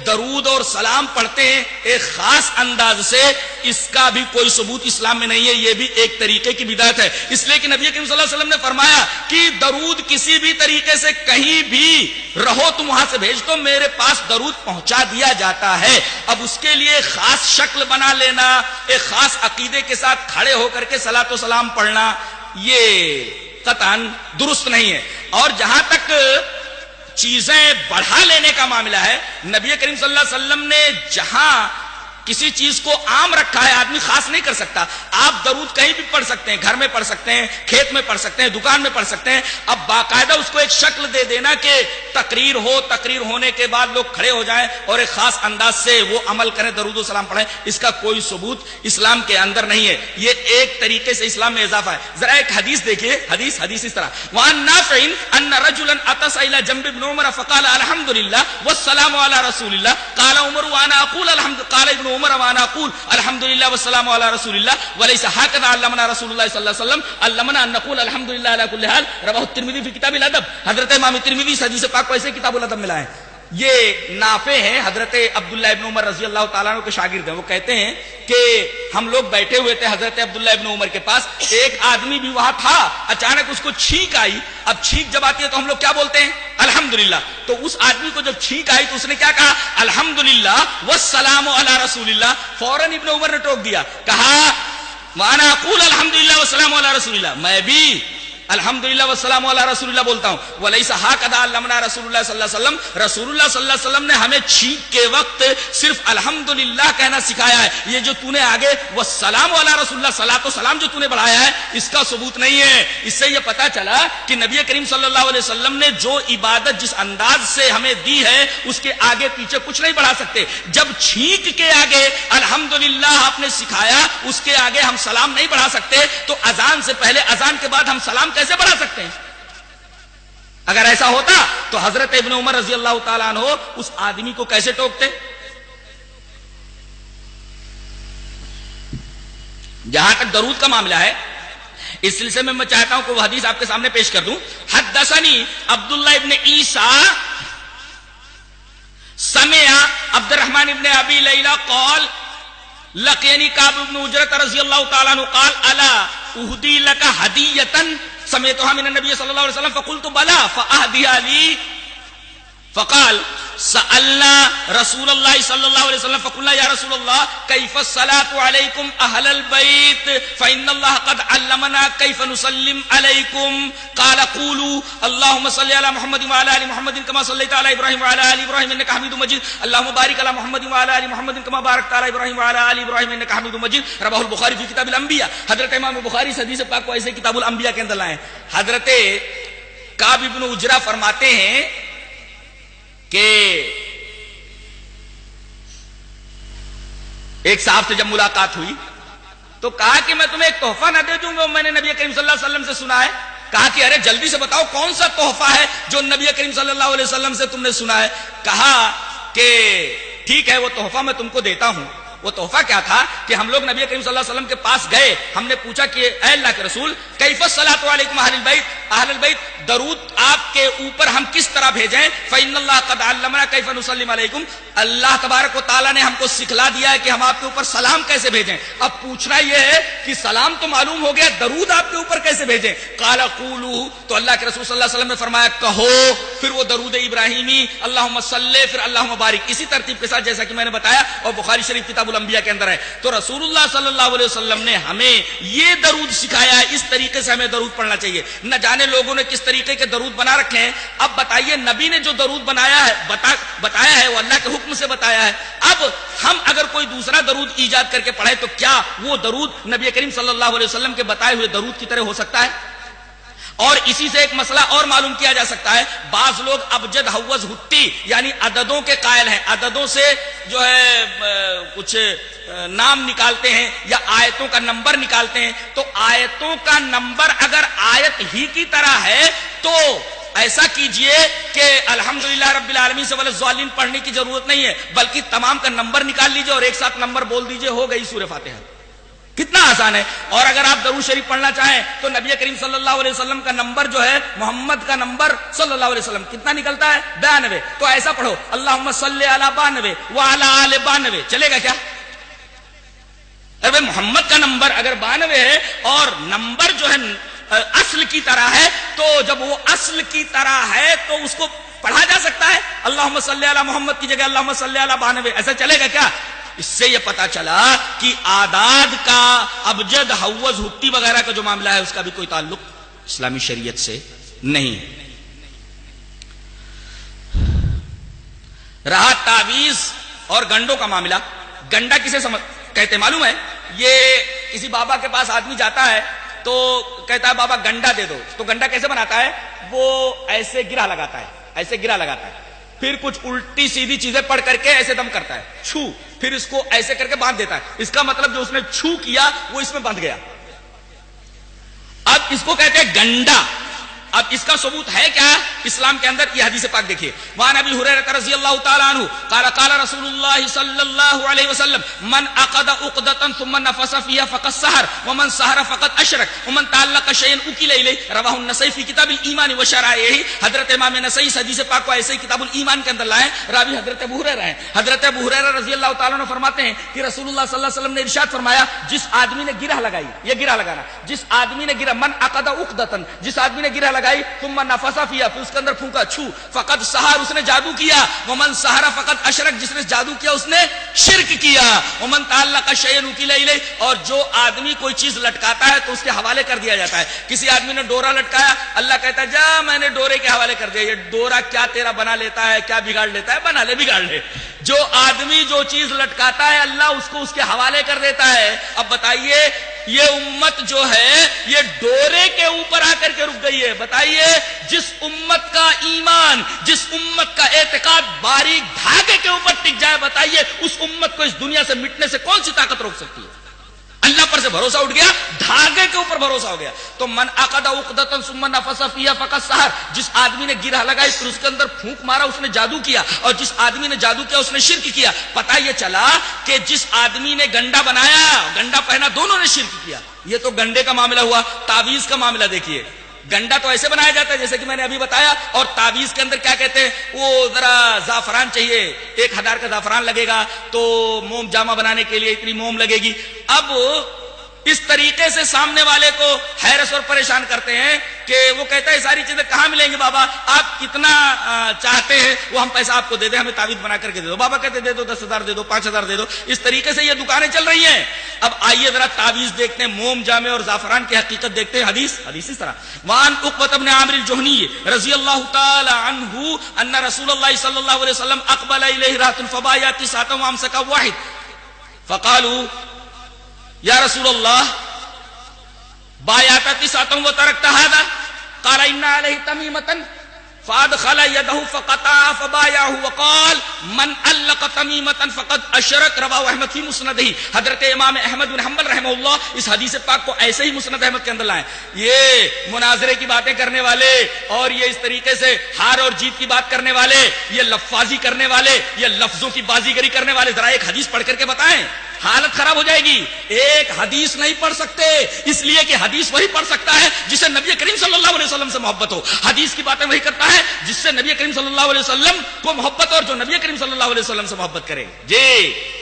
درود اور سلام پڑھتے ہیں ایک خاص انداز سے, اس کا بھی کوئی ثبوت اسلام میں نہیں ہے. یہ بھی ایک طریقے کی بدعت ہے. اس لیے کہ نبی کریم صلی اللہ علیہ وسلم نے فرمایا کہ درود کسی بھی طریقے سے کہیں بھی رہو تم وہاں سے بھیج تو میرے پاس درود پہنچا دیا جاتا ہے. اب اس کے لیے خاص شکل بنا لینا, ایک خاص عقیدے کے ساتھ کھڑے ہو کر کے صلاۃ و سلام پڑھنا, یہ قطعاً درست نہیں ہے. اور جہاں تک چیزیں بڑھا لینے کا معاملہ ہے, نبی کریم صلی اللہ علیہ وسلم نے جہاں کسی چیز کو عام رکھا ہے آدمی خاص نہیں کر سکتا. آپ درود کہیں بھی پڑھ سکتے ہیں, گھر میں پڑھ سکتے ہیں, کھیت میں پڑھ سکتے ہیں, دکان میں پڑھ سکتے ہیں. اب باقاعدہ اس کو ایک شکل دے دینا کہ تقریر ہو, تقریر ہونے کے بعد لوگ کھڑے ہو جائیں اور ایک خاص انداز سے وہ عمل کریں, درود و سلام پڑھیں, اس کا کوئی ثبوت اسلام کے اندر نہیں ہے. یہ ایک طریقے سے اسلام میں اضافہ ہے. ذرا ایک حدیث دیکھیے, حدیث اس طرح وعن نافع ان رجلا اتى الى جنب ابن عمر فقال الحمد لله والسلام على رسول الله قال عمر وانا اقول الحمد قال ابن عمر وانا اقول الحمد لله والسلام على رسول الله وليس هكذا علمنا رسول الله صلى الله عليه وسلم علمنا ان نقول الحمد لله على كل حال. رواه الترمذي في كتاب الادب. حضرت امام ترمذی اس حدیث پاک کو ایسے کتاب الادب میں لائے. یہ نافع ہیں, حضرت عبداللہ ابن عمر رضی اللہ تعالیٰ عنہ کے شاگرد ہیں. وہ کہتے ہیں کہ ہم لوگ بیٹھے ہوئے تھے حضرت عبداللہ ابن عمر کے پاس, ایک آدمی بھی وہاں تھا, اچانک اس کو چھینک آئی. اب چھینک جب آتی ہے تو ہم لوگ کیا بولتے ہیں؟ الحمدللہ. تو اس آدمی کو جب چھینک آئی تو اس نے کیا کہا؟ الحمدللہ والسلام علی رسول اللہ. فوراً ابن عمر نے ٹوک دیا, کہا وانا اقول الحمدللہ والسلام علی رسول اللہ, میں بھی الحمدللہ والسلام علی رسول اللہ بولتا ہوں. ولیس ہکذا علمنا رسول اللہ صلی اللہ علیہ وسلم, رسول اللہ صلی اللہ علیہ وسلم نے ہمیں چھینک کے وقت صرف الحمدللہ کہنا سکھایا ہے. یہ جو تو نے آگے والسلام علی رسول اللہ, صلاۃ و سلام جو تو نے بڑھایا ہے, اس کا ثبوت نہیں ہے. اس سے یہ پتا چلا کہ نبی کریم صلی اللہ علیہ وسلم نے جو عبادت جس انداز سے ہمیں دی ہے اس کے آگے پیچھے کچھ نہیں بڑھا سکتے. جب چھینک کے آگے الحمدللہ آپ نے سکھایا, اس کے آگے ہم سلام نہیں بڑھا سکتے, تو اذان سے پہلے, اذان کے بعد ہم سلام کیسے بڑھا سکتے ہیں؟ اگر ایسا ہوتا تو حضرت ابن عمر رضی اللہ تعالیٰ عنہ اس آدمی کو کیسے ٹوکتے؟ جہاں تک درود کا معاملہ ہے اس سلسلے میں چاہتا ہوں کہ وہ حدیث آپ کے سامنے پیش کر دوں. حدثنی عبداللہ ابن عیسیٰ سمع عبد الرحمن ابن ابی لیلہ قال لقینی کعب بن عجرۃ رضی اللہ تعالیٰ عنہ قال الا اہدی لک ہدیۃ سمعتها من النبي صلی اللہ علیہ وسلم فقلت بلا فاہدیها لی فقال سألنا رسول اللہ صلی اللہ علیہ وسلم فقلنا یا رسول اللہ کیف الصلاة علیکم اہل البیت فإن اللہ قد علمنا کیف نسلم علیکم قال قولوا اللہم صلی علی محمد وعلی آل محمد کما صلیت علی ابراہیم وعلی آل ابراہیم انک حمید مجید اللہم بارک علی محمد وعلی آل محمد کما بارکت علی ابراہیم وعلی آل ابراہیم انک حمید مجید. رواہ البخاری فی کتاب الانبیاء. حضرت امام بخاری اس حدیث پاک کو ایسے کتاب الانبیاء کے اندر لائے. حضرت کعب بن عجرہ فرماتے ہیں کہ ایک صاحب سے جب ملاقات ہوئی تو کہا کہ میں تمہیں ایک تحفہ نہ دے دوں گا، میں نے نبی کریم صلی اللہ علیہ وسلم سے سنا ہے. کہا کہ ارے جلدی سے بتاؤ کون سا تحفہ ہے جو نبی کریم صلی اللہ علیہ وسلم سے تم نے سنا ہے. کہا کہ ٹھیک ہے وہ تحفہ میں تم کو دیتا ہوں. وہ تحفہ کیا تھا کہ ہم لوگ نبی کریم صلی اللہ علیہ وسلم کے پاس گئے، ہم نے پوچھا کہ اے اللہ کے رسول کیف الصلاۃ علیکم اہل البیت، اہل البیت درود آپ کے اوپر ہم کس طرح بھیجیں؟ فإن اللہ قد علمنا کیف نسلم علیکم، اللہ تبارک و تعالیٰ نے ہم کو سکھلا دیا ہے کہ ہم آپ کے اوپر سلام کیسے بھیجیں. اب پوچھنا یہ ہے کہ سلام تو معلوم ہو گیا، درود آپ کے اوپر کیسے بھیجیں؟ قال قولوا، تو اللہ کے رسول صلی اللہ علیہ وسلم نے فرمایا کہو. پھر وہ درود ابراہیمی اللہم صلی پھر اللہم بارک اسی ترتیب کے ساتھ جیسا کہ میں نے بتایا اور بخاری شریف کتاب الانبیاء کے اندر ہے. تو رسول اللہ صلی اللہ علیہ وسلم نے ہمیں یہ درود سکھایا ہے، اس طریقے سے ہمیں درود پڑھنا چاہیے. نہ جانے لوگوں نے کس طریقے کے درود بنا رکھے ہیں. اب بتائیے نبی نے جو درود بنایا ہے بتایا ہے وہ اللہ کے حکم سے بتایا ہے. اب ہم اگر کوئی دوسرا درود ایجاد کر کے پڑھے تو کیا وہ درود نبی کریم صلی اللہ علیہ وسلم کے بتائے ہوئے درود کی طرح ہو سکتا ہے؟ اور اسی سے ایک مسئلہ اور معلوم کیا جا سکتا ہے. بعض لوگ ابجد حوض ہتی یعنی عددوں کے قائل ہیں، عددوں سے جو ہے کچھ نام نکالتے ہیں یا آیتوں کا نمبر نکالتے ہیں. تو آیتوں کا نمبر اگر آیت ہی کی طرح ہے تو ایسا کیجئے کہ الحمدللہ رب العالمین سے والضالین پڑھنے کی ضرورت نہیں ہے، بلکہ تمام کا نمبر نکال لیجئے اور ایک ساتھ نمبر بول دیجئے، ہو گئی سورہ فاتحہ. کتنا آسان ہے. اور اگر آپ درود شریف پڑھنا چاہیں تو نبی کریم صلی اللہ علیہ وسلم کا نمبر جو ہے محمد کا نمبر صلی اللہ علیہ وسلم کتنا نکلتا ہے؟ 92. تو ایسا پڑھو اللہم صلی علی 92 وعلی آل 92. چلے گا کیا؟ ارے محمد کا نمبر اگر 92 ہے اور نمبر جو ہے اصل کی طرح ہے تو جب وہ اصل کی طرح ہے تو اس کو پڑھا جا سکتا ہے. اللہم صلی علی محمد کی جگہ اللہم صلی علی 92. ایسا چلے گا کیا؟ اس سے یہ پتا چلا کہ اعداد کا ابجد حوض ہتی وغیرہ کا جو معاملہ ہے اس کا بھی کوئی تعلق اسلامی شریعت سے نہیں ہے. رہا تعویذ اور گنڈوں کا معاملہ. گنڈا کسے کہتے معلوم ہے؟ یہ کسی بابا کے پاس آدمی جاتا ہے تو کہتا ہے بابا گنڈا دے دو. تو گنڈا کیسے بناتا ہے؟ وہ ایسے گرہ لگاتا ہے، ایسے گرہ لگاتا ہے، پھر کچھ الٹی سیدھی چیزیں پڑھ کر کے ایسے دم کرتا ہے، چھو، پھر اس کو ایسے کر کے باندھ دیتا ہے. اس کا مطلب جو اس نے چھو کیا وہ اس میں بندھ گیا. اب اس کو کہتے ہیں گنڈا. اب اس کا ثبوت ہے کیا اسلام کے اندر؟ یہ حدیث پاک دیکھیے. وعن ابی ہریرہ رضی اللہ تعالی عنہ قال قال رسول اللہ صلی اللہ علیہ وسلم من عقد عقدۃ ثم نفث فيها فقد سحر ومن سحر فقد اشرک ومن تعلق شيئا اكل الیہ. رواہ النسائی فی کتاب الایمان وشرائعہ. حضرت امام نسائی اس حدیث پاک کو ایسے ہی کتاب الایمان کے اندر لائے. راوی حضرت ابو ہریرہ ہیں. حضرت ابو ہریرہ رضی اللہ تعالی عنہ فرماتے ہیں کہ رسول اللہ صلی اللہ علیہ وسلم نے ارشاد فرمایا جس آدمی نے گرہ لگائی، یہ گرہ لگانا، جس آدمی نے گرہ من عقد عقدۃ، جس آدمی نے گرہ لگائی ثم نفث فيها پھر اس کے اندر پھونکا، چھو، فقد سحر اس نے جادو کیا، ومن سحر فقد اشرک جس نے جادو کیا اس نے شرک کیا، ومن تعلق شيئا وكل الیہ اور جو آدمی کوئی چیز لٹکاتا ہے تو اس کے حوالے کر دیا جاتا ہے. کسی آدمی نے ڈورا لٹکایا، اللہ کہتا ہے جا میں نے ڈورے کے حوالے کر دیا. یہ ڈورا کیا تیرا بنا لیتا ہے، کیا بگاڑ لیتا ہے؟ بنا لے، بگاڑ لے. جو آدمی جو چیز لٹکاتا ہے اللہ اس کو اس کے حوالے کر دیتا ہے. اب بتائیے یہ امت جو ہے یہ ڈورے کے اوپر آ کر کے رک گئی ہے. بتائیے جس امت کا ایمان، جس امت کا اعتقاد باریک دھاگے کے اوپر ٹک جائے، بتائیے اس امت کو اس دنیا سے مٹنے سے کون سی طاقت روک سکتی ہے؟ اللہ پر اوپر سے بھروسہ اٹھ گیا، دھاگے کے اوپر بھروسہ ہو گیا. تو من عقد عقدۃ ثم نفث فیھا فقد سحر، جس آدمی نے گرہ لگائی پھر اس کے اندر پھونک مارا اس نے جادو کیا، اور جس آدمی نے جادو کیا اس نے شرک کیا. پتہ یہ چلا کہ جس آدمی نے گنڈا بنایا، گنڈا پہنا، دونوں نے شرک کیا. یہ تو گنڈے کا معاملہ ہوا. تعویذ کا معاملہ دیکھیے، گنڈا تو ایسے بنایا جاتا ہے جیسے کہ میں نے ابھی بتایا، اور تعویذ کے اندر کیا کہتے ہیں، وہ ذرا زعفران چاہیے، 1000 کا زعفران لگے گا، تو موم جامہ بنانے کے لیے اتنی موم لگے گی. اب اس طریقے سے سامنے والے کو حیرت اور پریشان کرتے ہیں کہ وہ کہتا ہے ساری چیزیں کہاں ملیں گی بابا، آپ کتنا چاہتے ہیں وہ ہم پیسہ آپ کو دے دیں، ہمیں تعویذ بنا کر کے دے دو. بابا کہتے دے دو 10,000 دے دو، 5,000 دے دو. اس طریقے سے یہ دکانیں چل رہی ہیں. اب آئیے ذرا تعویذ دیکھتے ہیں، موم جامع اور زعفران کی حقیقت دیکھتے ہیں. حدیث اس طرح وان عقبۃ بن عامر الجہنی رضی اللہ تعالی عنہ ان رسول اللہ صلی اللہ علیہ وسلم اقبل الیہ رات فبايع 9 وامسك واحد فقالوا یا رسول اللہ بایعت 9 وترکت هذا قال ان علیہ تمیمۃ فادخل یدہ فقطع فبایعہ وقال من علق تمیمۃ فقد اشرک. رواه احمد فی مسندہ. حضرت امام احمد بن حنبل رحمہ اللہ اس حدیث پاک کو ایسے ہی مسند احمد کے اندر لائیں. یہ مناظرے کی باتیں کرنے والے اور یہ اس طریقے سے ہار اور جیت کی بات کرنے والے، یہ لفاظی کرنے والے، یہ لفظوں کی بازیگری کرنے والے، ذرا ایک حدیث پڑھ کر کے بتائیں. حالت خراب ہو جائے گی. ایک حدیث نہیں پڑھ سکتے اس لیے کہ حدیث وہی پڑھ سکتا ہے جسے نبی کریم صلی اللہ علیہ وسلم سے محبت ہو. حدیث کی باتیں وہی کرتا ہے جس سے نبی کریم صلی اللہ علیہ وسلم کو محبت اور جو نبی کریم صلی اللہ علیہ وسلم سے محبت کرے. جی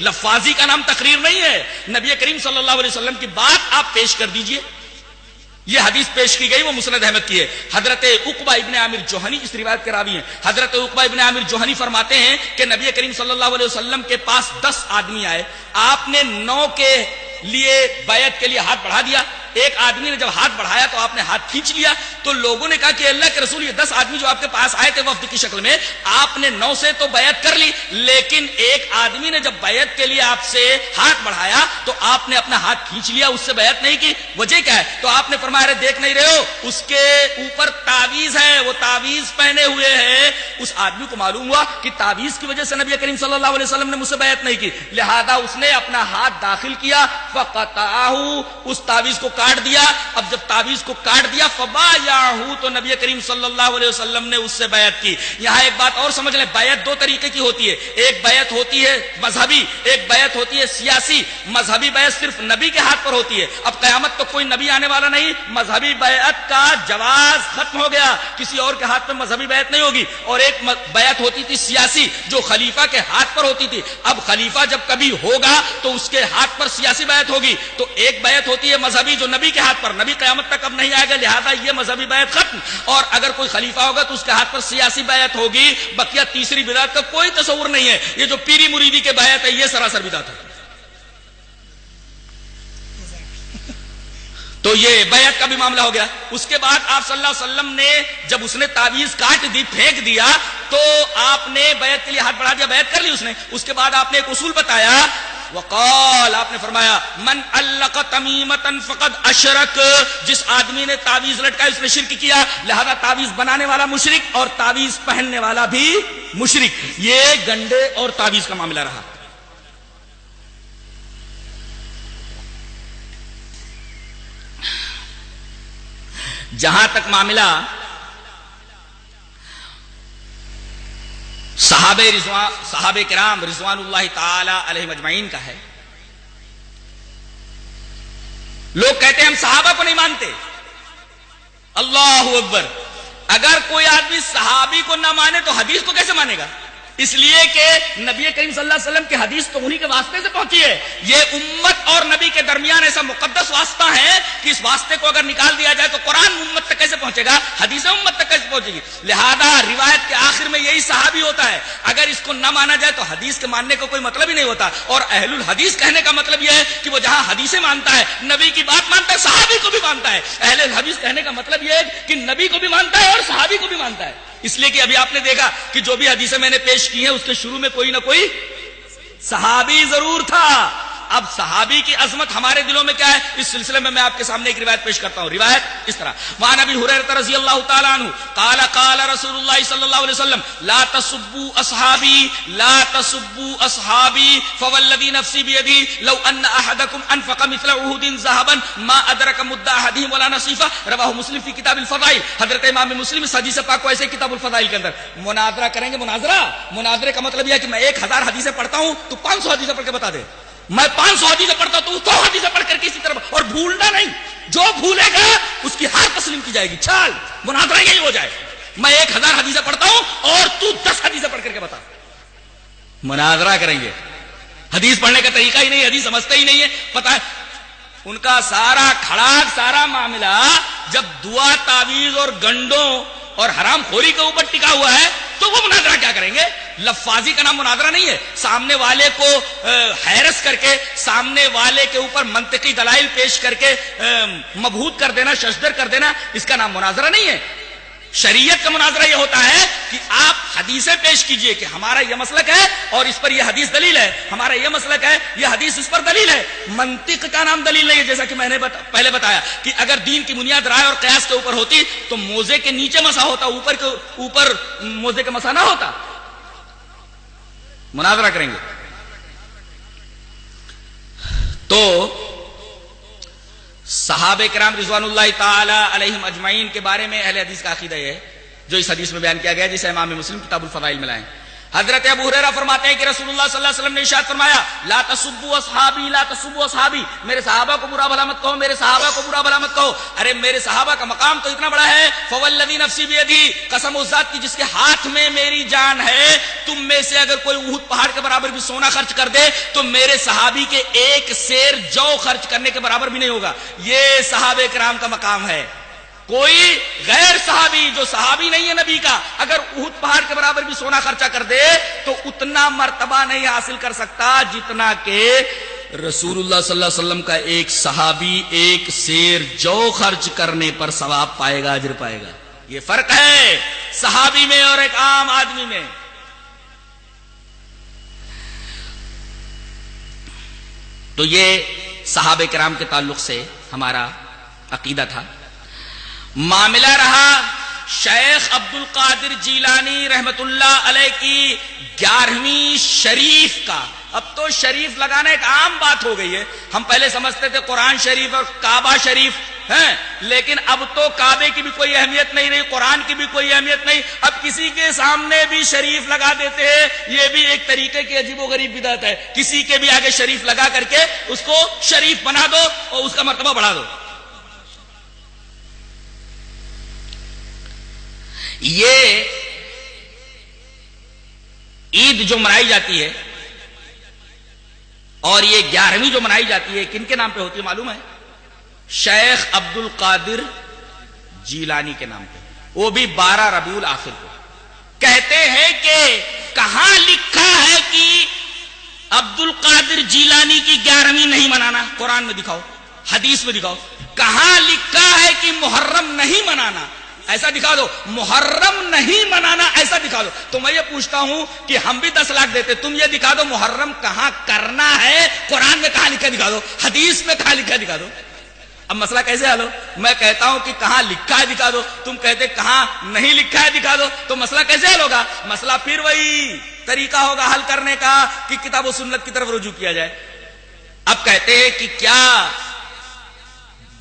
لفاظی کا نام تقریر نہیں ہے. نبی کریم صلی اللہ علیہ وسلم کی بات آپ پیش کر دیجئے. یہ حدیث پیش کی گئی وہ مسند احمد کی ہے. حضرت عقبہ ابن عامر جوہنی اس روایت کے راوی ہیں. حضرت عقبہ ابن عامر جوہنی فرماتے ہیں کہ نبی کریم صلی اللہ علیہ وسلم کے پاس 10 آدمی آئے. آپ نے 9 کے لیے بیعت کے لیے ہاتھ بڑھا دیا. ایک آدمی نے جب ہاتھ بڑھایا تو آپ نے ہاتھ کھینچ لیا. تو لوگوں نے کہا کہ اللہ کے رسول یہ 10 آدمی جو آپ کے پاس آئے تھے وفد کی شکل میں، آپ نے 9 سے تو بیعت کر لی، لیکن ایک آدمی نے جب بیعت کے لیے آپ سے ہاتھ بڑھایا تو آپ نے اپنا ہاتھ کھینچ لیا، اس سے بیعت نہیں کی. وجہ کیا ہے؟ تو آپ نے فرمایا دیکھ نہیں رہے ہو اس کے اوپر تعویذ ہے، وہ تعویذ پہنے ہوئے ہے. اس آدمی کو معلوم ہوا کہ تعویذ کی وجہ سے نبی کریم صلی اللہ علیہ وسلم نے مجھ سے بیعت نہیں کی، لہذا اس نے اپنا ہاتھ داخل کیا فقطعہ، اس تعویذ کو کاٹ دیا. اب جب تعویذ کو کاٹ دیا فبایعہ، تو نبی کریم صلی اللہ علیہ وسلم نے اس سے بیعت کی. یہاں ایک بات اور سمجھ لیں، بیعت 2 طریقے کی ہوتی ہے. ایک بیعت ہوتی ہے مذہبی، ایک بیعت ہوتی ہے سیاسی. مذہبی بیعت صرف نبی کے ہاتھ پر ہوتی ہے. اب قیامت تو کوئی نبی آنے والا نہیں، مذہبی بیعت کا جواز ختم ہو گیا، کسی اور کے ہاتھ میں مذہبی بیعت نہیں ہوگی. اور ایک بیعت ہوتی تھی سیاسی جو خلیفہ کے ہاتھ پر ہوتی تھی. اب خلیفہ جب کبھی ہوگا تو اس کے ہاتھ پر سیاسی بیعت ہوگی. تو ایک بیعت ہوتی ہے مذہبی جو نبی کے ہاتھ پر، نبی قیامت تک اب نہیں آئے گا لہذا یہ مذہبی بیعت ختم. اور اگر کوئی خلیفہ ہوگا تو اس کے ہاتھ پر سیاسی بیعت ہوگی. بقیہ تیسری بدعت کا کوئی تصور نہیں ہے. یہ جو پیری مریدی کے بیعت ہے یہ سراسر بدعت ہے. تو یہ بیعت کا بھی معاملہ ہو گیا. اس کے بعد آپ صلی اللہ علیہ وسلم نے جب اس نے تعویذ کاٹ دی، پھینک دیا، تو آپ نے بیعت کے لیے ہاتھ بڑھا دیا، بیعت کر لی اس نے. اس کے بعد آپ نے ایک اصول بتایا، وقال، آپ نے فرمایا من علق تمیمۃ فقد اشرک، جس آدمی نے تعویذ لٹکائی اس نے شرک کیا، لہذا تعویذ بنانے والا مشرک اور تعویذ پہننے والا بھی مشرک. یہ گنڈے اور تعویذ کا معاملہ رہا. جہاں تک معاملہ صحابہ کرام رضوان اللہ تعالی علیہ مجمعین کا ہے، لوگ کہتے ہیں ہم صحابہ کو نہیں مانتے. اللہ اکبر! اگر کوئی آدمی صحابی کو نہ مانے تو حدیث کو کیسے مانے گا؟ اس لیے کہ نبی کریم صلی اللہ علیہ وسلم کی حدیث تو انہی کے واسطے سے پہنچی ہے. یہ امت اور نبی کے درمیان ایسا مقدس واسطہ ہے کہ اس واسطے کو اگر نکال دیا جائے تو قرآن امت تک کیسے پہنچے گا، حدیث امت تک کیسے پہنچے گی؟ لہذا روایت کے آخر میں یہی صحابی ہوتا ہے. اگر اس کو نہ مانا جائے تو حدیث کے ماننے کا کوئی مطلب ہی نہیں ہوتا. اور اہل الحدیث کہنے کا مطلب یہ ہے کہ وہ جہاں حدیثیں مانتا ہے، نبی کی بات مانتا ہے، صحابی کو بھی مانتا ہے. اہل الحدیث کہنے کا مطلب یہ ہے کہ نبی کو بھی مانتا ہے اور صحابی کو بھی مانتا ہے. اس لیے کہ ابھی آپ نے دیکھا کہ جو بھی حدیثیں میں نے پیش کی ہیں اس کے شروع میں کوئی نہ کوئی صحابی ضرور تھا. اب صحابی کی عظمت ہمارے دلوں میں کیا ہے، اس سلسلے میں آپ کے سامنے ایک روایت پیش کرتا ہوں. روایت اس طرح، وعن ابی ہریرہ رضی اللہ تعالی عنہ قال قال رسول اللہ صلی اللہ علیہ وسلم لا تسبوا اصحابی لا تسبوا اصحابی فوالذی نفسی بیدی لو ان احدکم انفق مثل احد ذهبا ما ادرک مد احدهم ولا نصیفہ. رواہ مسلم فی کتاب الفضائل. حضرت امام مسلم اس حدیث پاک کو ایسے کتاب الفضائل کے اندر مناظرہ کریں گے. مناظرے کا مطلب یہ ہے کہ میں 1000 حدیثیں پڑھتا ہوں تو 500 حدیثیں پڑھ کے بتا دے. میں 500 حدیثیں پڑھتا ہوں تو 100 حدیثیں پڑھ کر کسی طرح، اور بھولنا نہیں، جو بھولے گا اس کی ہار تسلیم کی جائے گی. چال مناظرہ یہی ہو جائے، میں 1000 حدیثیں پڑھتا ہوں اور تو 10 حدیثیں پڑھ کر کے بتا. مناظرہ کریں گے. حدیث پڑھنے کا طریقہ ہی نہیں، حدیث سمجھتے ہی نہیں ہے. پتہ ہے ان کا سارا کھڑاک، سارا معاملہ جب دعا، تعویذ اور گنڈوں اور حرام خوری کے اوپر ٹکا ہوا ہے تو وہ مناظرہ کیا کریں گے؟ لفاظی کا نام مناظرہ نہیں ہے. سامنے والے کو حیرس کر کے، سامنے والے کے اوپر منطقی دلائل پیش کر کے مبہوت کر دینا، ششدر کر دینا، اس کا نام مناظرہ نہیں ہے. شریعت کا مناظرہ یہ ہوتا ہے کہ آپ حدیثیں پیش کیجئے کہ ہمارا یہ مسلک ہے اور اس پر یہ حدیث دلیل ہے، ہمارا یہ مسلک ہے، یہ حدیث اس پر دلیل ہے. منطق کا نام دلیل نہیں ہے. جیسا کہ میں نے پہلے بتایا کہ اگر دین کی بنیاد رائے اور قیاس کے اوپر ہوتی تو موزے کے نیچے مسا ہوتا، اوپر موزے کا مسا نہ ہوتا. مناظرہ کریں گے تو صحابہ کرام رضوان اللہ تعالی علیہم اجمعین کے بارے میں اہل حدیث کا عقیدہ ہے جو اس حدیث میں بیان کیا گیا، جسے امام مسلم کتاب الفضائل میں لائیں. حضرت ابو ہریرہ فرماتے ہیں کہ رسول اللہ صلی اللہ علیہ وسلم نے ارشاد فرمایا لا تسبوا اصحابی لا تسبوا اصحابی، میرے صحابہ کو برا بھلا مت کہو، میرے صحابہ کو برا بھلا مت کہو. ارے میرے صحابہ کا مقام تو اتنا بڑا ہے. فوالذی نفسی بیدی، قسم اس ذات کی جس کے ہاتھ میں میری جان ہے، تم میں سے اگر کوئی احد پہاڑ کے برابر بھی سونا خرچ کر دے تو میرے صحابی کے ایک سیر جو خرچ کرنے کے برابر بھی نہیں ہوگا. یہ صحابہ کرام کا مقام ہے. کوئی غیر صحابی جو صحابی نہیں ہے نبی کا، اگر احد پہاڑ کے برابر بھی سونا خرچہ کر دے تو اتنا مرتبہ نہیں حاصل کر سکتا جتنا کہ رسول اللہ صلی اللہ علیہ وسلم کا ایک صحابی ایک سیر جو خرچ کرنے پر ثواب پائے گا، اجر پائے گا. یہ فرق ہے صحابی میں اور ایک عام آدمی میں. تو یہ صحابہ کرام کے تعلق سے ہمارا عقیدہ تھا. معاملہ رہا شیخ عبد القادر جیلانی رحمت اللہ علیہ کی 11ویں شریف کا. اب تو شریف لگانا ایک عام بات ہو گئی ہے. ہم پہلے سمجھتے تھے قرآن شریف اور کعبہ شریف ہیں، لیکن اب تو کعبے کی بھی کوئی اہمیت نہیں رہی، قرآن کی بھی کوئی اہمیت نہیں. اب کسی کے سامنے بھی شریف لگا دیتے ہیں. یہ بھی ایک طریقے کی عجیب و غریب بدعت ہے. کسی کے بھی آگے شریف لگا کر کے اس کو شریف بنا دو اور اس کا مرتبہ بڑھا دو. یہ عید جو منائی جاتی ہے اور یہ 11ویں جو منائی جاتی ہے کن کے نام پہ ہوتی ہے معلوم ہے؟ شیخ عبد القادر جیلانی کے نام پہ. وہ بھی 12 ربیع الاخر کو. کہتے ہیں کہ کہاں لکھا ہے کہ عبد القادر جیلانی کی 11ویں نہیں منانا؟ قرآن میں دکھاؤ، حدیث میں دکھاؤ. کہاں لکھا ہے کہ محرم نہیں منانا؟ ایسا دکھا دو. محرم نہیں منانا ایسا دکھا دو. تو میں یہ پوچھتا ہوں کہ ہم بھی 10 لاکھ دیتے، تم یہ دکھا دو محرم کہاں کرنا ہے. قرآن میں کہاں لکھا دکھا دو، حدیث میں کہاں لکھا دکھا دو. اب مسئلہ کیسے حل ہو؟ میں کہتا ہوں کہ کہاں لکھا ہے دکھا دو، تم کہتے کہاں نہیں لکھا ہے دکھا دو. تو مسئلہ کیسے حل ہوگا؟ مسئلہ پھر وہی طریقہ ہوگا حل کرنے کا کہ کتاب و سنت کی طرف رجوع کیا جائے. اب کہتے ہیں کہ کیا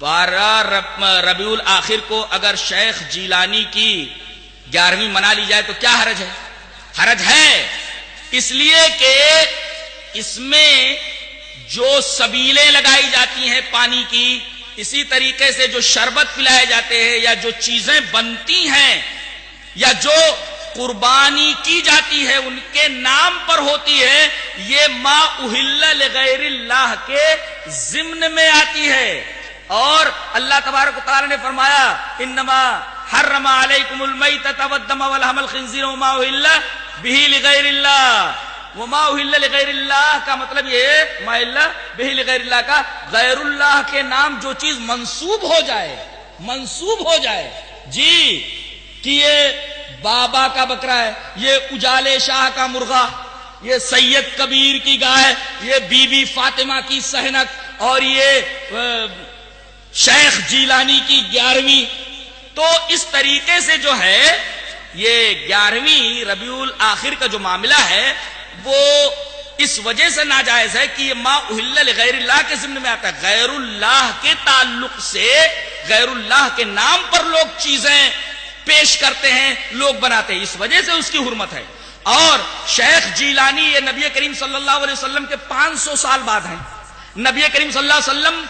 12 ربیع الاخر کو اگر شیخ جیلانی کی 11ویں منا لی جائے تو کیا حرج ہے؟ حرج ہے اس لیے کہ اس میں جو سبیلیں لگائی جاتی ہیں پانی کی، اسی طریقے سے جو شربت پلائے جاتے ہیں یا جو چیزیں بنتی ہیں یا جو قربانی کی جاتی ہے ان کے نام پر ہوتی ہے، یہ ما اہل لغیر اللہ کے ضمن میں آتی ہے. اور اللہ تبارک و تعالی نے فرمایا انما حرم علیکم المیتۃ والدم ولحم الخنزیر وما اہل بہ لغیر اللہ. وما اہل لغیر اللہ کا مطلب یہ ہے ما اہل بہ لغیر اللہ کا غیر اللہ کے نام جو چیز منسوب ہو جائے جی کہ یہ بابا کا بکرا ہے، یہ اجالے شاہ کا مرغا، یہ سید کبیر کی گائے، یہ بی بی فاطمہ کی سہنک، اور یہ شیخ جیلانی کی 11ویں. تو اس طریقے سے جو ہے یہ 11ویں ربیع الاخر کا جو معاملہ ہے وہ اس وجہ سے ناجائز ہے کہ یہ ما اہل لغیر اللہ کے ضمن میں آتا ہے. غیر اللہ کے تعلق سے، غیر اللہ کے نام پر لوگ چیزیں پیش کرتے ہیں، لوگ بناتے ہیں، اس وجہ سے اس کی حرمت ہے. اور شیخ جیلانی یہ نبی کریم صلی اللہ علیہ وسلم کے 500 سال بعد ہیں. نبی کریم صلی اللہ علیہ وسلم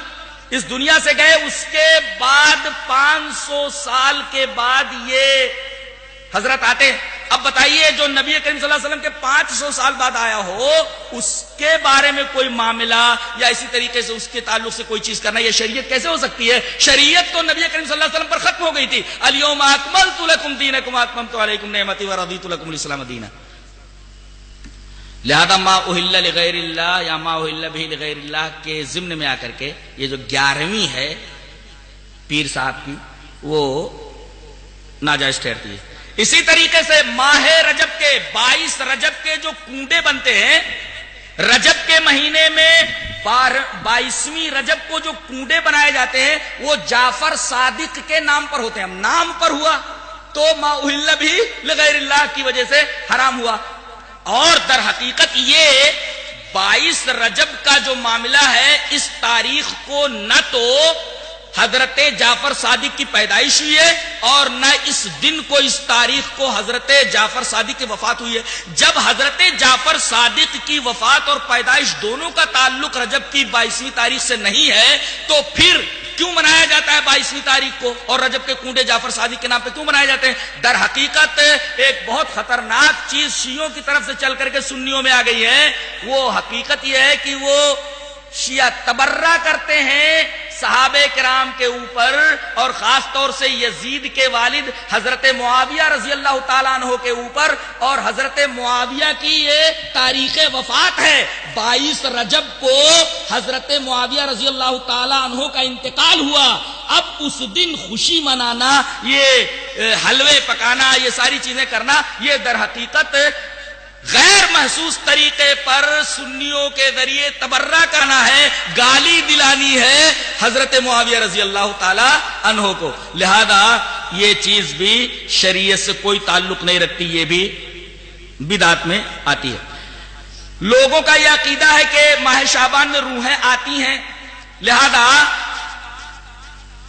اس دنیا سے گئے، اس کے بعد 500 سال کے بعد یہ حضرت آتے. اب بتائیے جو نبی کریم صلی اللہ علیہ وسلم کے 500 سال بعد آیا ہو، اس کے بارے میں کوئی معاملہ یا اسی طریقے سے اس کے تعلق سے کوئی چیز کرنا، یہ شریعت کیسے ہو سکتی ہے؟ شریعت تو نبی کریم صلی اللہ علیہ وسلم پر ختم ہو گئی تھی. الیوم اکملت لکم دینکم واتممت علیکم نعمتی ورضیت لکم الاسلام دینا. لہذا ما اہل لغیر اللہ یا ما اہل بہ لغیر اللہ کے ضمن میں آ کر کے یہ جو 11ویں ہے پیر صاحب کی وہ ناجائز ٹھہرتی ہے. اسی طریقے سے ماہ رجب کے 22 رجب کے جو کنڈے بنتے ہیں، رجب کے مہینے میں 22ویں رجب کو جو کنڈے بنائے جاتے ہیں وہ جعفر صادق کے نام پر ہوتے ہیں. نام پر ہوا تو ما اہل بھی لغیر اللہ کی وجہ سے حرام ہوا. اور در حقیقت یہ 22 رجب کا جو معاملہ ہے، اس تاریخ کو نہ تو حضرت جعفر صادق کی پیدائش ہوئی ہے اور نہ اس دن کو، اس تاریخ کو حضرت جعفر صادق کی وفات ہوئی ہے. جب حضرت جعفر صادق کی وفات اور پیدائش دونوں کا تعلق رجب کی 22ویں تاریخ سے نہیں ہے تو پھر کیوں منایا جاتا ہے 22ویں تاریخ کو؟ اور رجب کے کنڈے جعفر صادق کے نام پہ کیوں منائے جاتے ہیں؟ در حقیقت ایک بہت خطرناک چیز شیعوں کی طرف سے چل کر کے سنیوں میں آ گئی ہے. وہ حقیقت یہ ہے کہ وہ شیعہ تبرہ کرتے ہیں صحابہ کرام کے اوپر، اور خاص طور سے یزید کے والد حضرت معاویہ رضی اللہ تعالیٰ عنہ کے اوپر. اور حضرت معاویہ کی یہ تاریخ وفات ہے. 22 رجب کو حضرت معاویہ رضی اللہ تعالیٰ عنہ کا انتقال ہوا. اب اس دن خوشی منانا، یہ حلوے پکانا، یہ ساری چیزیں کرنا، یہ در حقیقت غیر محسوس طریقے پر سنیوں کے ذریعے تبرہ کرنا ہے، گالی دلانی ہے حضرت معاویہ رضی اللہ تعالی عنہ کو. لہذا یہ چیز بھی شریعت سے کوئی تعلق نہیں رکھتی، یہ بھی بدعت میں آتی ہے. لوگوں کا یہ عقیدہ ہے کہ ماہ شعبان میں روحیں آتی ہیں، لہذا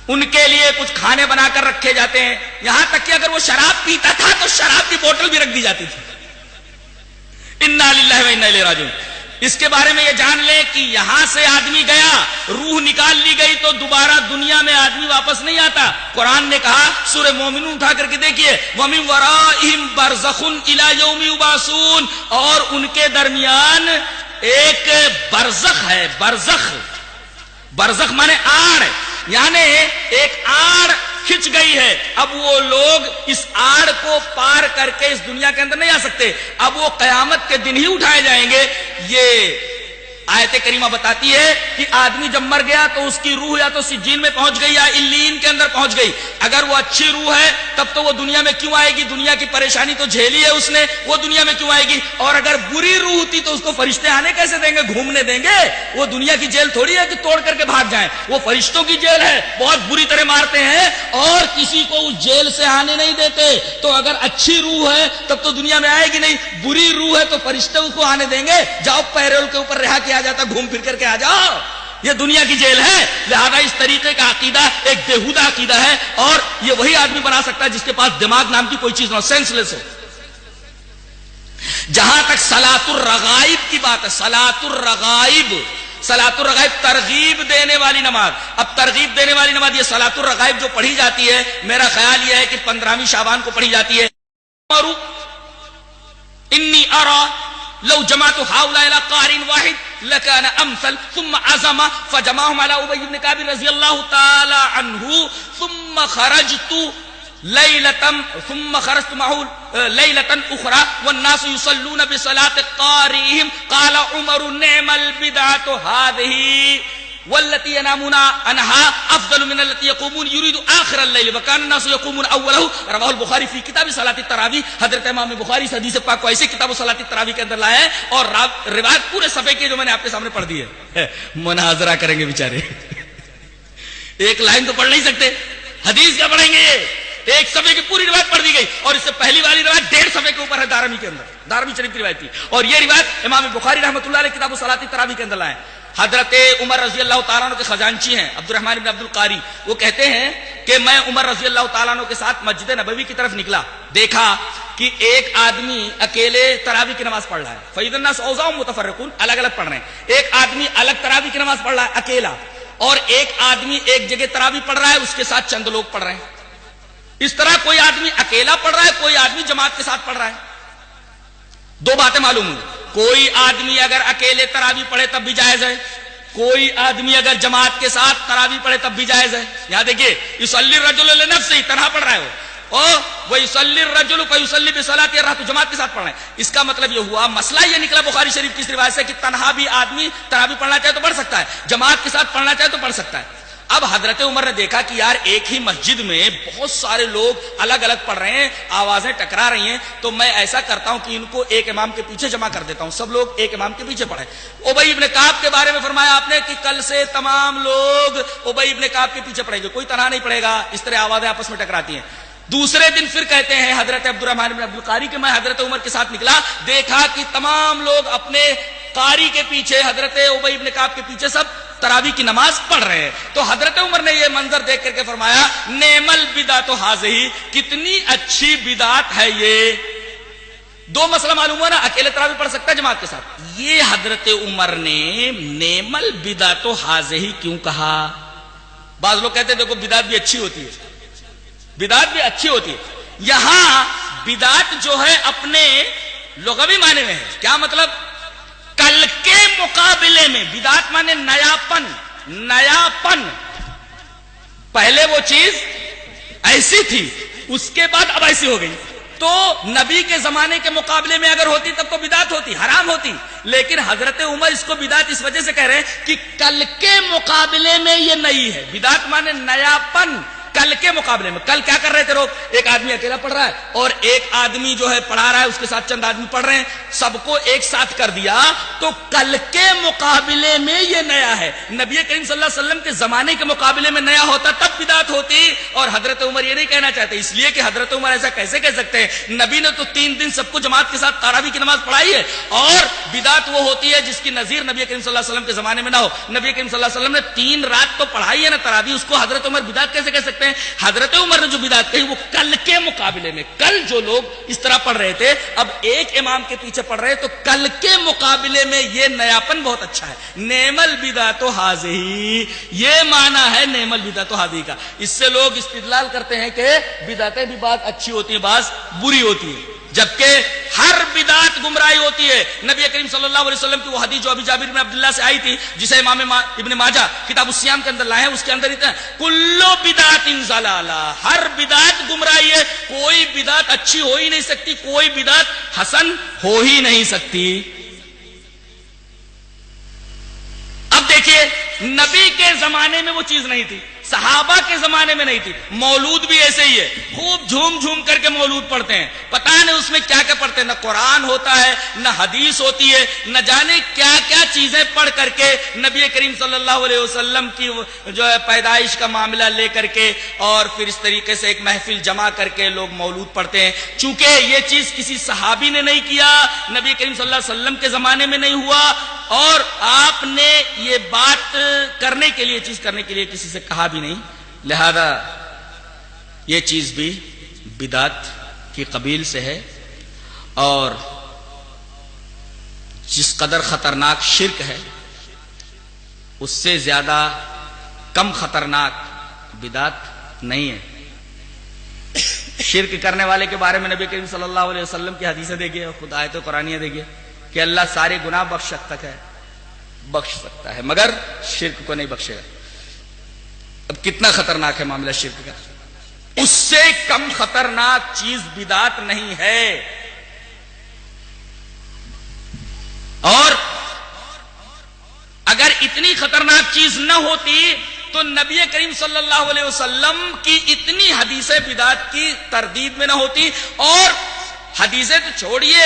ان کے لیے کچھ کھانے بنا کر رکھے جاتے ہیں. یہاں تک کہ اگر وہ شراب پیتا تھا تو شراب کی بوتل بھی رکھ دی جاتی تھی. انا للہ و انا الیہ راجعون. اس کے بارے میں یہ جان لیں کہ یہاں سے آدمی گیا، روح نکال لی گئی تو دوبارہ دنیا میں آدمی واپس نہیں آتا. قرآن نے کہا، سورہ مومنون اٹھا کر کے دیکھیے، وَمِن وَرَائِهِمْ بَرْزَخٌ إِلَى يَوْمِ يُبْعَثُونَ، اور ان کے درمیان ایک برزخ ہے. برزخ مانے آڑ، یعنی ایک آڑ کھچ گئی ہے. اب وہ لوگ اس آڑ کو پار کر کے اس دنیا کے اندر نہیں آ سکتے. اب وہ قیامت کے دن ہی اٹھائے جائیں گے. یہ آیت کریمہ بتاتی ہے کہ آدمی جب مر گیا تو اس کی روح یا تو سجین میں پہنچ گئی یا علیین کے اندر پہنچ گئی. اگر وہ اچھی روح ہے تب تو وہ دنیا میں کیوں آئے گی؟ دنیا کی پریشانی تو جھیلی ہے اس نے، وہ دنیا میں کیوں آئے گی؟ اور اگر بری روح ہوتی تو اس کو فرشتے آنے کیسے دیں گے، گھومنے دیں گے؟ وہ دنیا کی جیل تھوڑی ہے کہ توڑ کر کے بھاگ جائیں. وہ فرشتوں کی جیل ہے، بہت بری طرح مارتے ہیں اور کسی کو اس جیل سے آنے نہیں دیتے. تو اگر اچھی روح ہے تب تو دنیا میں آئے گی نہیں، بری روح ہے تو فرشتے اس کو آنے دیں گے؟ جاؤ پیرول کے اوپر رہا کیا جاتا، گھوم پھر کر کے آ جاؤ. یہ دنیا کی جیل ہے. لہذا اس طریقے کا عقیدہ ایک بےہودہ عقیدہ ہے، اور یہ وہی آدمی بنا سکتا ہے جس کے پاس دماغ نام کی کوئی چیز نہ ہو، سینس لیس ہو. جہاں تک صلاۃ الرغائب کی بات ہے، صلاۃ الرغائب ترغیب دینے والی نماز. اب ترغیب دینے والی نماز یہ صلاۃ الرغائب جو پڑھی جاتی ہے، میرا خیال یہ ہے کہ 15ویں شعبان کو پڑھی جاتی ہے. انی ارا لو جمعت هؤلاء الى قارئ واحد لكان امثل. ثم عزم فجمعهم على ابي بن كعب رضي الله تعالى عنه. ثم خرجت معه ليلة اخرى والناس يصلون بصلاة قارئهم. قال عمر نعم البدعة هذه. واللتی ینامون عنہا افضل من اللتی یقومون یرید آخر اللیل وکان الناس یقومون اولہ رواہ البخاری فی کتاب صلاۃ التراویح. حضرت امام بخاری اس حدیث پاک کو ایسے کتاب صلاۃ التراویح کے اندر لائے ہیں اور روایت پورے صفحے کی جو میں نے آپ کے سامنے پڑھ دی ہے. مناظرہ کریں گے بیچارے, ایک لائن تو پڑھ نہیں سکتے, حدیث کیا پڑھیں گے, یہ ایک صفحے کی پوری روایت پڑھ دی گئی اور اس سے پہلی والی روایت 1.5 صفحے کے اوپر ہے دارمی کے اندر, دارمی شریف کی روایت تھی, اور یہ روایت امام بخاری رحمۃ اللہ علیہ کتاب صلاۃ التراویح کے اندر لائے. حضرت عمر رضی اللہ تعالیٰ عنہ کے خزانچی ہیں عبد الرحمن بن عبد القاری, وہ کہتے ہیں کہ میں عمر رضی اللہ تعالیٰ عنہ کے ساتھ مسجد نبوی کی طرف نکلا, دیکھا کہ ایک آدمی اکیلے تراویح کی نماز پڑھ رہا ہے. فَإِذَا النَّاسُ أَوْزَاعٌ مُتَفَرِّقُونَ, الگ الگ پڑھ رہے ہیں. ایک آدمی الگ تراویح کی نماز پڑھ رہا ہے اکیلا, اور ایک آدمی ایک جگہ تراویح پڑھ رہا ہے, اس کے ساتھ چند لوگ پڑھ رہے ہیں. اس طرح کوئی آدمی اکیلا پڑھ رہا ہے, کوئی آدمی جماعت کے ساتھ پڑھ رہا ہے. دو باتیں معلوم ہوئی, کوئی آدمی اگر اکیلے تراویح پڑھے تب بھی جائز ہے, کوئی آدمی اگر جماعت کے ساتھ تراویح پڑھے تب بھی جائز ہے. یہاں دیکھیے یصلی الرجل لنفسہ, تنہا پڑھ رہا ہے وہ, اور ویصلی الرجل فیصلی بصلاۃ الرحمۃ, جماعت کے ساتھ پڑھ رہے ہیں. اس کا مطلب یہ ہوا, مسئلہ یہ نکلا بخاری شریف کی اس روایت سے کہ تنہا بھی آدمی تراویح پڑھنا چاہے تو پڑھ سکتا ہے, جماعت کے ساتھ پڑھنا چاہے تو پڑھ سکتا ہے. اب حضرت عمر نے دیکھا کہ یار ایک ہی مسجد میں بہت سارے لوگ الگ الگ پڑھ رہے ہیں, آوازیں ٹکرا رہی ہیں, تو میں ایسا کرتا ہوں کہ ان کو ایک امام کے پیچھے جمع کر دیتا ہوں, سب لوگ ایک امام کے پیچھے پڑھیں. ابی ابن کعب کے بارے میں فرمایا آپ نے کہ کل سے تمام لوگ ابی ابن کعب کے پیچھے پڑھیں گے, کوئی تنہا نہیں پڑھے گا, اس طرح آوازیں آپس میں ٹکراتی ہیں. دوسرے دن پھر کہتے ہیں حضرت عبد الرحمن بن عبد القاری کہ میں حضرت عمر کے ساتھ نکلا, دیکھا کہ تمام لوگ اپنے قاری کے پیچھے, حضرت ابی ابن کعب کے پیچھے سب تراویح کی نماز پڑھ رہے ہیں. تو حضرت عمر نے یہ منظر دیکھ کر کے فرمایا نعم البدعۃ ھذہ, کتنی اچھی بدعت ہے یہ. دو مسئلہ معلوم ہوا نا, اکیلے تراویح پڑھ سکتا ہے جماعت کے ساتھ. یہ حضرت عمر نے نعم البدعۃ ھذہ کیوں کہا؟ بعض لوگ کہتے ہیں دیکھو بدعت بھی اچھی ہوتی ہے, بدعت بھی اچھی ہوتی ہے. یہاں بدعت جو ہے اپنے لغوی معنی میں ہے. کیا مطلب؟ کل کے مقابلے میں. بدعت مانے نیاپن, نیاپن. پہلے وہ چیز ایسی تھی, اس کے بعد اب ایسی ہو گئی. تو نبی کے زمانے کے مقابلے میں اگر ہوتی تب تو بدعت ہوتی, حرام ہوتی. لیکن حضرت عمر اس کو بدعت اس وجہ سے کہہ رہے ہیں کہ کل کے مقابلے میں یہ نئی ہے. بدعت مانے نیاپن, کل کے مقابلے میں. کل کیا کر رہے تھے لوگ؟ ایک آدمی اکیلا پڑھ رہا ہے اور ایک آدمی جو ہے پڑھا رہا ہے, اس کے ساتھ چند آدمی پڑھ رہے ہیں, سب کو ایک ساتھ کر دیا. تو کل کے مقابلے میں یہ نیا ہے. نبی کریم صلی اللہ علیہ وسلم کے زمانے کے مقابلے میں نیا ہوتا تب بدعت ہوتی. اور حضرت عمر یہ نہیں کہنا چاہتے, اس لیے کہ حضرت عمر ایسا کیسے کہہ سکتے ہیں؟ نبی نے تو 3 دن سب کو جماعت کے ساتھ تراویح کی نماز پڑھائی ہے, اور بدعت وہ ہوتی ہے جس کی نظیر نبی کریم صلی اللہ علیہ وسلم کے زمانے میں نہ ہو. نبی کریم صلی اللہ علیہ وسلم نے 3 رات تو پڑھائی ہے نا تراویح, اس کو حضرت عمر بدعت کیسے کہہ سکتے ہیں؟ حضرت عمر نے جو بدعت کہی وہ کل کے مقابلے میں. کل جو لوگ اس طرح پڑھ رہے تھے اب ایک امام کے پیچھے پڑھ رہے, تو کل کے مقابلے میں یہ نیاپن بہت اچھا ہے. نعم البدعۃ ھذہ, یہ معنی ہے نعم البدعۃ ھذہ کا. اس سے لوگ استدلال کرتے ہیں کہ بدعتیں بھی بعض اچھی ہوتی ہیں, بعض بری ہوتی ہیں, جبکہ ہر بدعت گمراہی ہوتی ہے. نبی کریم صلی اللہ علیہ وسلم کی وہ حدیث جو ابھی جابر بن عبداللہ سے آئی تھی, جسے امام ابن ماجہ کتاب الصیام کے اندر لائے ہیں, اس کے اندر اتنا کل بدعت ضلالہ, ہر بدعت گمراہی ہے. کوئی بدعت اچھی ہو ہی نہیں سکتی, کوئی بدعت حسن ہو ہی نہیں سکتی. اب دیکھیے نبی کے زمانے میں وہ چیز نہیں تھی, صحابہ کے زمانے میں نہیں تھی. مولود بھی ایسے ہی ہے, خوب جھوم جھوم کر کے مولود پڑھتے ہیں, پتہ نہیں اس میں کیا کیا پڑھتے ہیں, نہ قرآن ہوتا ہے نہ حدیث ہوتی ہے, نہ جانے کیا کیا چیزیں پڑھ کر کے نبی کریم صلی اللہ علیہ وسلم کی جو ہے پیدائش کا معاملہ لے کر کے, اور پھر اس طریقے سے ایک محفل جمع کر کے لوگ مولود پڑھتے ہیں. چونکہ یہ چیز کسی صحابی نے نہیں کیا, نبی کریم صلی اللہ علیہ وسلم کے زمانے میں نہیں ہوا, اور آپ نے یہ بات کرنے کے لیے, چیز کرنے کے لیے کسی سے کہا بھی نہیں, لہذا یہ چیز بھی بدعت کی قبیل سے ہے. اور جس قدر خطرناک شرک ہے اس سے زیادہ کم خطرناک بدعت نہیں ہے. شرک کرنے والے کے بارے میں نبی کریم صلی اللہ علیہ وسلم کی حدیثیں دیکھیے, خود آیت قرآنیہ دیکھیے کہ اللہ سارے گناہ بخش سکتا ہے مگر شرک کو نہیں بخشے گا. اب کتنا خطرناک ہے معاملہ شرک کا, اس سے کم خطرناک چیز بدعت نہیں ہے. اگر اتنی خطرناک چیز نہ ہوتی تو نبی کریم صلی اللہ علیہ وسلم کی اتنی حدیثیں بدعت کی تردید میں نہ ہوتی. اور حدیثیں تو چھوڑیے،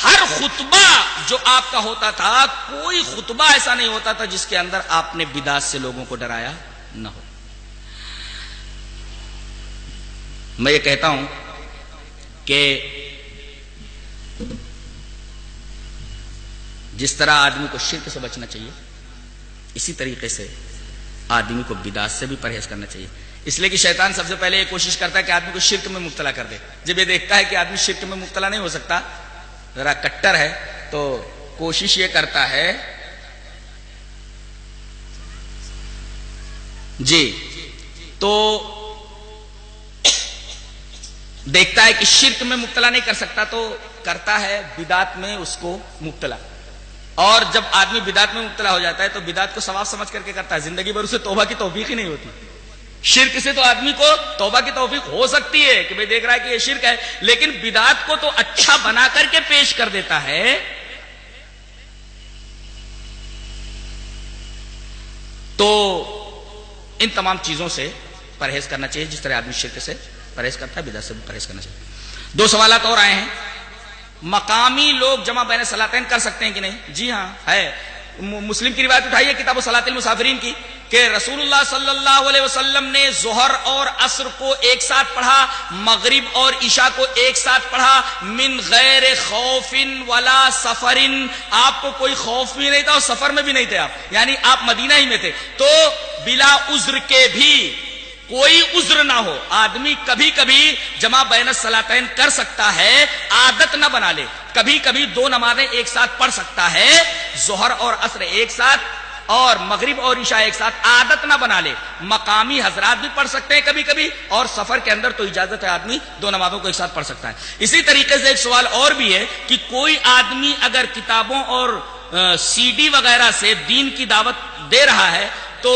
ہر خطبہ جو آپ کا ہوتا تھا، کوئی خطبہ ایسا نہیں ہوتا تھا جس کے اندر آپ نے بدعت سے لوگوں کو ڈرایا نہ ہو. میں یہ کہتا ہوں کہ جس طرح آدمی کو شرک سے بچنا چاہیے، اسی طریقے سے آدمی کو بدعت سے بھی پرہیز کرنا چاہیے. اس لیے کہ شیطان سب سے پہلے یہ کوشش کرتا ہے کہ آدمی کو شرک میں مبتلا کر دے. جب یہ دیکھتا ہے کہ آدمی شرک میں مبتلا نہیں ہو سکتا، ذرا کٹر ہے، تو کوشش یہ کرتا ہے جی، تو دیکھتا ہے کہ شرک میں مبتلا نہیں کر سکتا تو کرتا ہے بدعت میں اس کو مبتلا. اور جب آدمی بدعت میں مبتلا ہو جاتا ہے تو بدعت کو ثواب سمجھ کر کے کرتا ہے، زندگی بھر اسے توبہ کی توفیق ہی نہیں ہوتی. شرک سے تو آدمی کو توبہ کی توفیق ہو سکتی ہے کہ بھئی دیکھ رہا ہے کہ یہ شرک ہے، لیکن بدعت کو تو اچھا بنا کر کے پیش کر دیتا ہے. تو ان تمام چیزوں سے پرہیز کرنا چاہیے جس طرح آدمی شرک سے پرہیز کرتا ہے، بدعت سے بھی پرہیز کرنا چاہیے. 2 سوالات اور آئے ہیں. مقامی لوگ جمع بین صلاتین کر سکتے ہیں کہ نہیں؟ جی ہاں ہے. مسلم کی روایت اٹھائی ہے کتاب صلاۃ المسافرین کی کہ رسول اللہ صلی اللہ علیہ وسلم نے ظہر اور عصر کو ایک ساتھ پڑھا، مغرب اور عشاء کو ایک ساتھ پڑھا، من غیر خوف ولا سفر. آپ کو کوئی خوف بھی نہیں تھا اور سفر میں بھی نہیں تھے آپ، یعنی آپ مدینہ ہی میں تھے. تو بلا عذر کے بھی، کوئی عذر نہ ہو، آدمی کبھی کبھی جمع بین الصلاتین کر سکتا ہے، عادت نہ بنا لے. کبھی کبھی 2 نمازیں ایک ساتھ پڑھ سکتا ہے، ظہر اور عصر ایک ساتھ اور مغرب اور عشاء ایک ساتھ، عادت نہ بنا لے. مقامی حضرات بھی پڑھ سکتے ہیں کبھی کبھی، اور سفر کے اندر تو اجازت ہے، آدمی 2 نمازوں کو ایک ساتھ پڑھ سکتا ہے. اسی طریقے سے ایک سوال اور بھی ہے کہ کوئی آدمی اگر کتابوں اور سی ڈی وغیرہ سے دین کی دعوت دے رہا ہے تو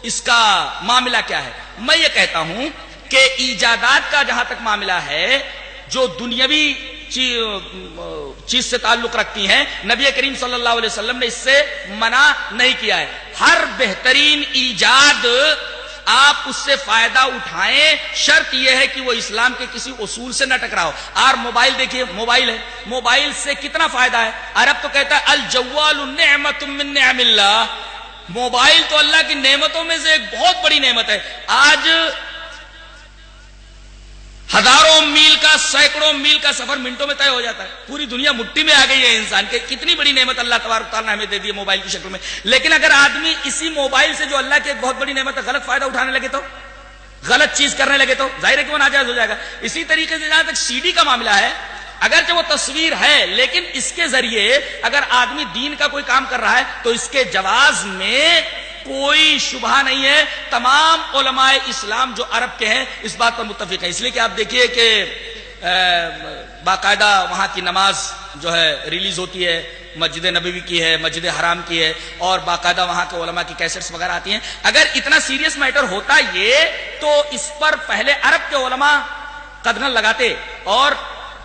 اس کا معاملہ کیا ہے؟ میں یہ کہتا ہوں کہ ایجادات کا جہاں تک معاملہ ہے، جو دنیاوی چیز سے تعلق رکھتی ہیں، نبی کریم صلی اللہ علیہ وسلم نے اس سے منع نہیں کیا ہے. ہر بہترین ایجاد آپ اس سے فائدہ اٹھائیں، شرط یہ ہے کہ وہ اسلام کے کسی اصول سے نہ ٹکراؤ. اور موبائل دیکھیے، موبائل ہے، موبائل سے کتنا فائدہ ہے. عرب تو کہتا ہے الجوال نعمت من نعم اللہ، موبائل تو اللہ کی نعمتوں میں سے ایک بہت بڑی نعمت ہے. آج ہزاروں میل کا، سینکڑوں میل کا سفر منٹوں میں طے ہو جاتا ہے. پوری دنیا مٹھی میں آ گئی ہے انسان کے. کتنی بڑی نعمت اللہ تبارک تعالیٰ نے ہمیں دے دی ہے موبائل کی شکل میں. لیکن اگر آدمی اسی موبائل سے جو اللہ کی ایک بہت بڑی نعمت ہے غلط فائدہ اٹھانے لگے تو، غلط چیز کرنے لگے تو ظاہر ہے کہ وہ ناجائز ہو جائے گا. اسی طریقے سے جہاں تک سی ڈی کا معاملہ ہے، اگرچہ وہ تصویر ہے لیکن اس کے ذریعے اگر آدمی دین کا کوئی کام کر رہا ہے تو اس کے جواز میں کوئی شبہ نہیں ہے. تمام علماء اسلام جو عرب کے ہیں اس بات پر متفق ہیں. اس لیے کہ آپ دیکھیے کہ باقاعدہ وہاں کی نماز جو ہے ریلیز ہوتی ہے، مسجد نبوی کی ہے، مسجد حرام کی ہے، اور باقاعدہ وہاں کے علماء کی کیسٹس وغیرہ آتی ہیں. اگر اتنا سیریس میٹر ہوتا یہ تو اس پر پہلے عرب کے علماء قدغن لگاتے اور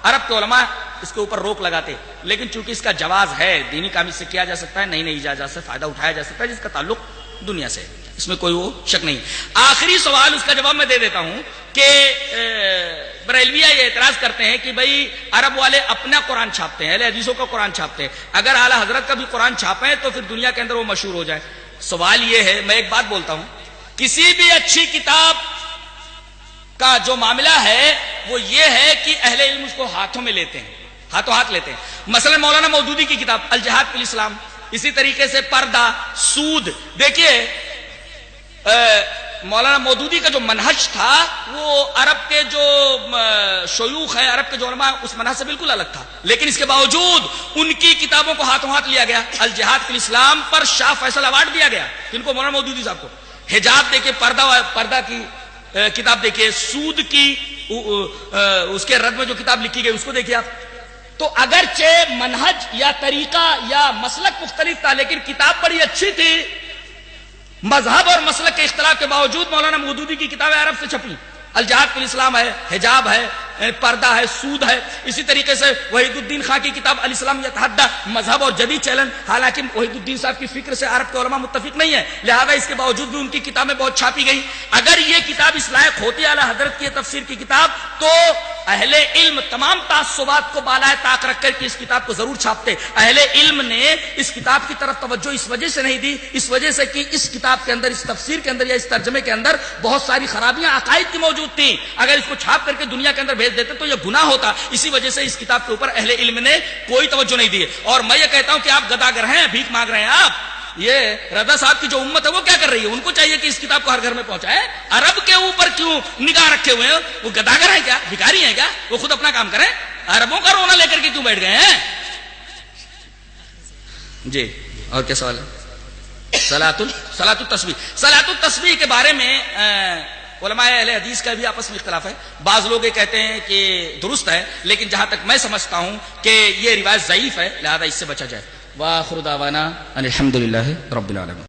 عرب کے علماء اس کے اوپر روک لگاتے. لیکن چونکہ اس کا جواز ہے، دینی کام اس سے کیا جا سکتا ہے، نئی نئی ایجادات سے فائدہ اٹھایا جا سکتا ہے جس کا تعلق دنیا سے، اس میں کوئی وہ شک نہیں. آخری سوال اس کا جواب میں دے دیتا ہوں کہ بریلویہ یہ اعتراض کرتے ہیں کہ بھئی عرب والے اپنا قرآن چھاپتے ہیں، اہل حدیثوں کا قرآن چھاپتے ہیں، اگر اعلی حضرت کا بھی قرآن چھاپیں تو پھر دنیا کے اندر وہ مشہور ہو جائے. سوال یہ ہے، میں ایک بات بولتا ہوں، کسی بھی اچھی کتاب کا جو معاملہ ہے وہ یہ ہے کہ اہل علم اس کو ہاتھوں میں لیتے ہیں، ہاتھوں ہاتھ لیتے ہیں. مثلا مولانا مودودی کی کتاب الجہاد فی الاسلام، اسی طریقے سے پردہ، سود. دیکھیے مولانا مودودی کا جو منہج تھا وہ عرب کے جو شیوخ ہیں، عرب کے جو علماء، اس منہج سے بالکل الگ تھا. لیکن اس کے باوجود ان کی کتابوں کو ہاتھوں ہاتھ لیا گیا. الجہاد فی الاسلام پر شاہ فیصل ایوارڈ دیا گیا، جن کو مولانا مودودی صاحب کو. حجاب دیکھیے، پردہ کی کتاب دیکھیے، سود کی اس کے رد میں جو کتاب لکھی گئی اس کو دیکھیے آپ. تو اگرچہ منہج یا طریقہ یا مسلک مختلف تھا لیکن کتاب بڑی اچھی تھی. مذہب اور مسلک کے اختلاف کے باوجود مولانا مودودی کی کتابیں عرب سے چھپی. الجہاد فی الاسلام ہے، حجاب ہے، پردہ ہے، سود ہے. اسی طریقے سے وحید الدین خان کی کتاب الاسلام یتحدی مذہب اور جدید چیلنج، حالانکہ وحید الدین صاحب کی فکر سے عرب کے علماء متفق نہیں ہے، لہذا اس کے باوجود بھی ان کی کتابیں بہت چھاپی گئی. اگر یہ کتاب اس لائق ہوتی اعلی حضرت کی تفسیر کی کتاب تو اہل علم تمام تعصبات کو بالائے طاق رکھ کر کے اس کتاب کو ضرور چھاپتے. اہل علم نے اس کتاب کی طرف توجہ اس وجہ سے نہیں دی، اس وجہ سے کہ اس کتاب کے اندر، اس تفسیر کے اندر یا اس ترجمے کے اندر بہت ساری خرابیاں عقائد کی موجود تھیں. اگر اس کو چھاپ کر کے دنیا کے اندر بھیج دیتے تو یہ گناہ ہوتا. اسی وجہ سے اس کتاب کے اوپر اہل علم نے کوئی توجہ نہیں دی. اور میں یہ کہتا ہوں کہ آپ گداگر ہیں، بھیک مانگ رہے ہیں. آپ یہ رضا صاحب کی جو امت ہے وہ کیا کر رہی ہے؟ ان کو چاہیے کہ اس کتاب کو ہر گھر میں پہنچائے. عرب کے اوپر کیوں نگاہ رکھے ہوئے ہیں؟ وہ گداگر ہیں کیا؟ بھکاری ہیں کیا؟ وہ خود اپنا کام کریں. عربوں کا رونا لے کر کے کیوں بیٹھ گئے ہیں؟ جی اور کیا سوال ہے؟ صلاۃ التسبیح کے بارے میں علماء اہل حدیث کا بھی آپس میں اختلاف ہے. بعض لوگ یہ کہتے ہیں کہ درست ہے، لیکن جہاں تک میں سمجھتا ہوں کہ یہ روایت ضعیف ہے، لہذا اس سے بچا جائے. وآخر دعوانا ان الحمد للہ رب العالمین.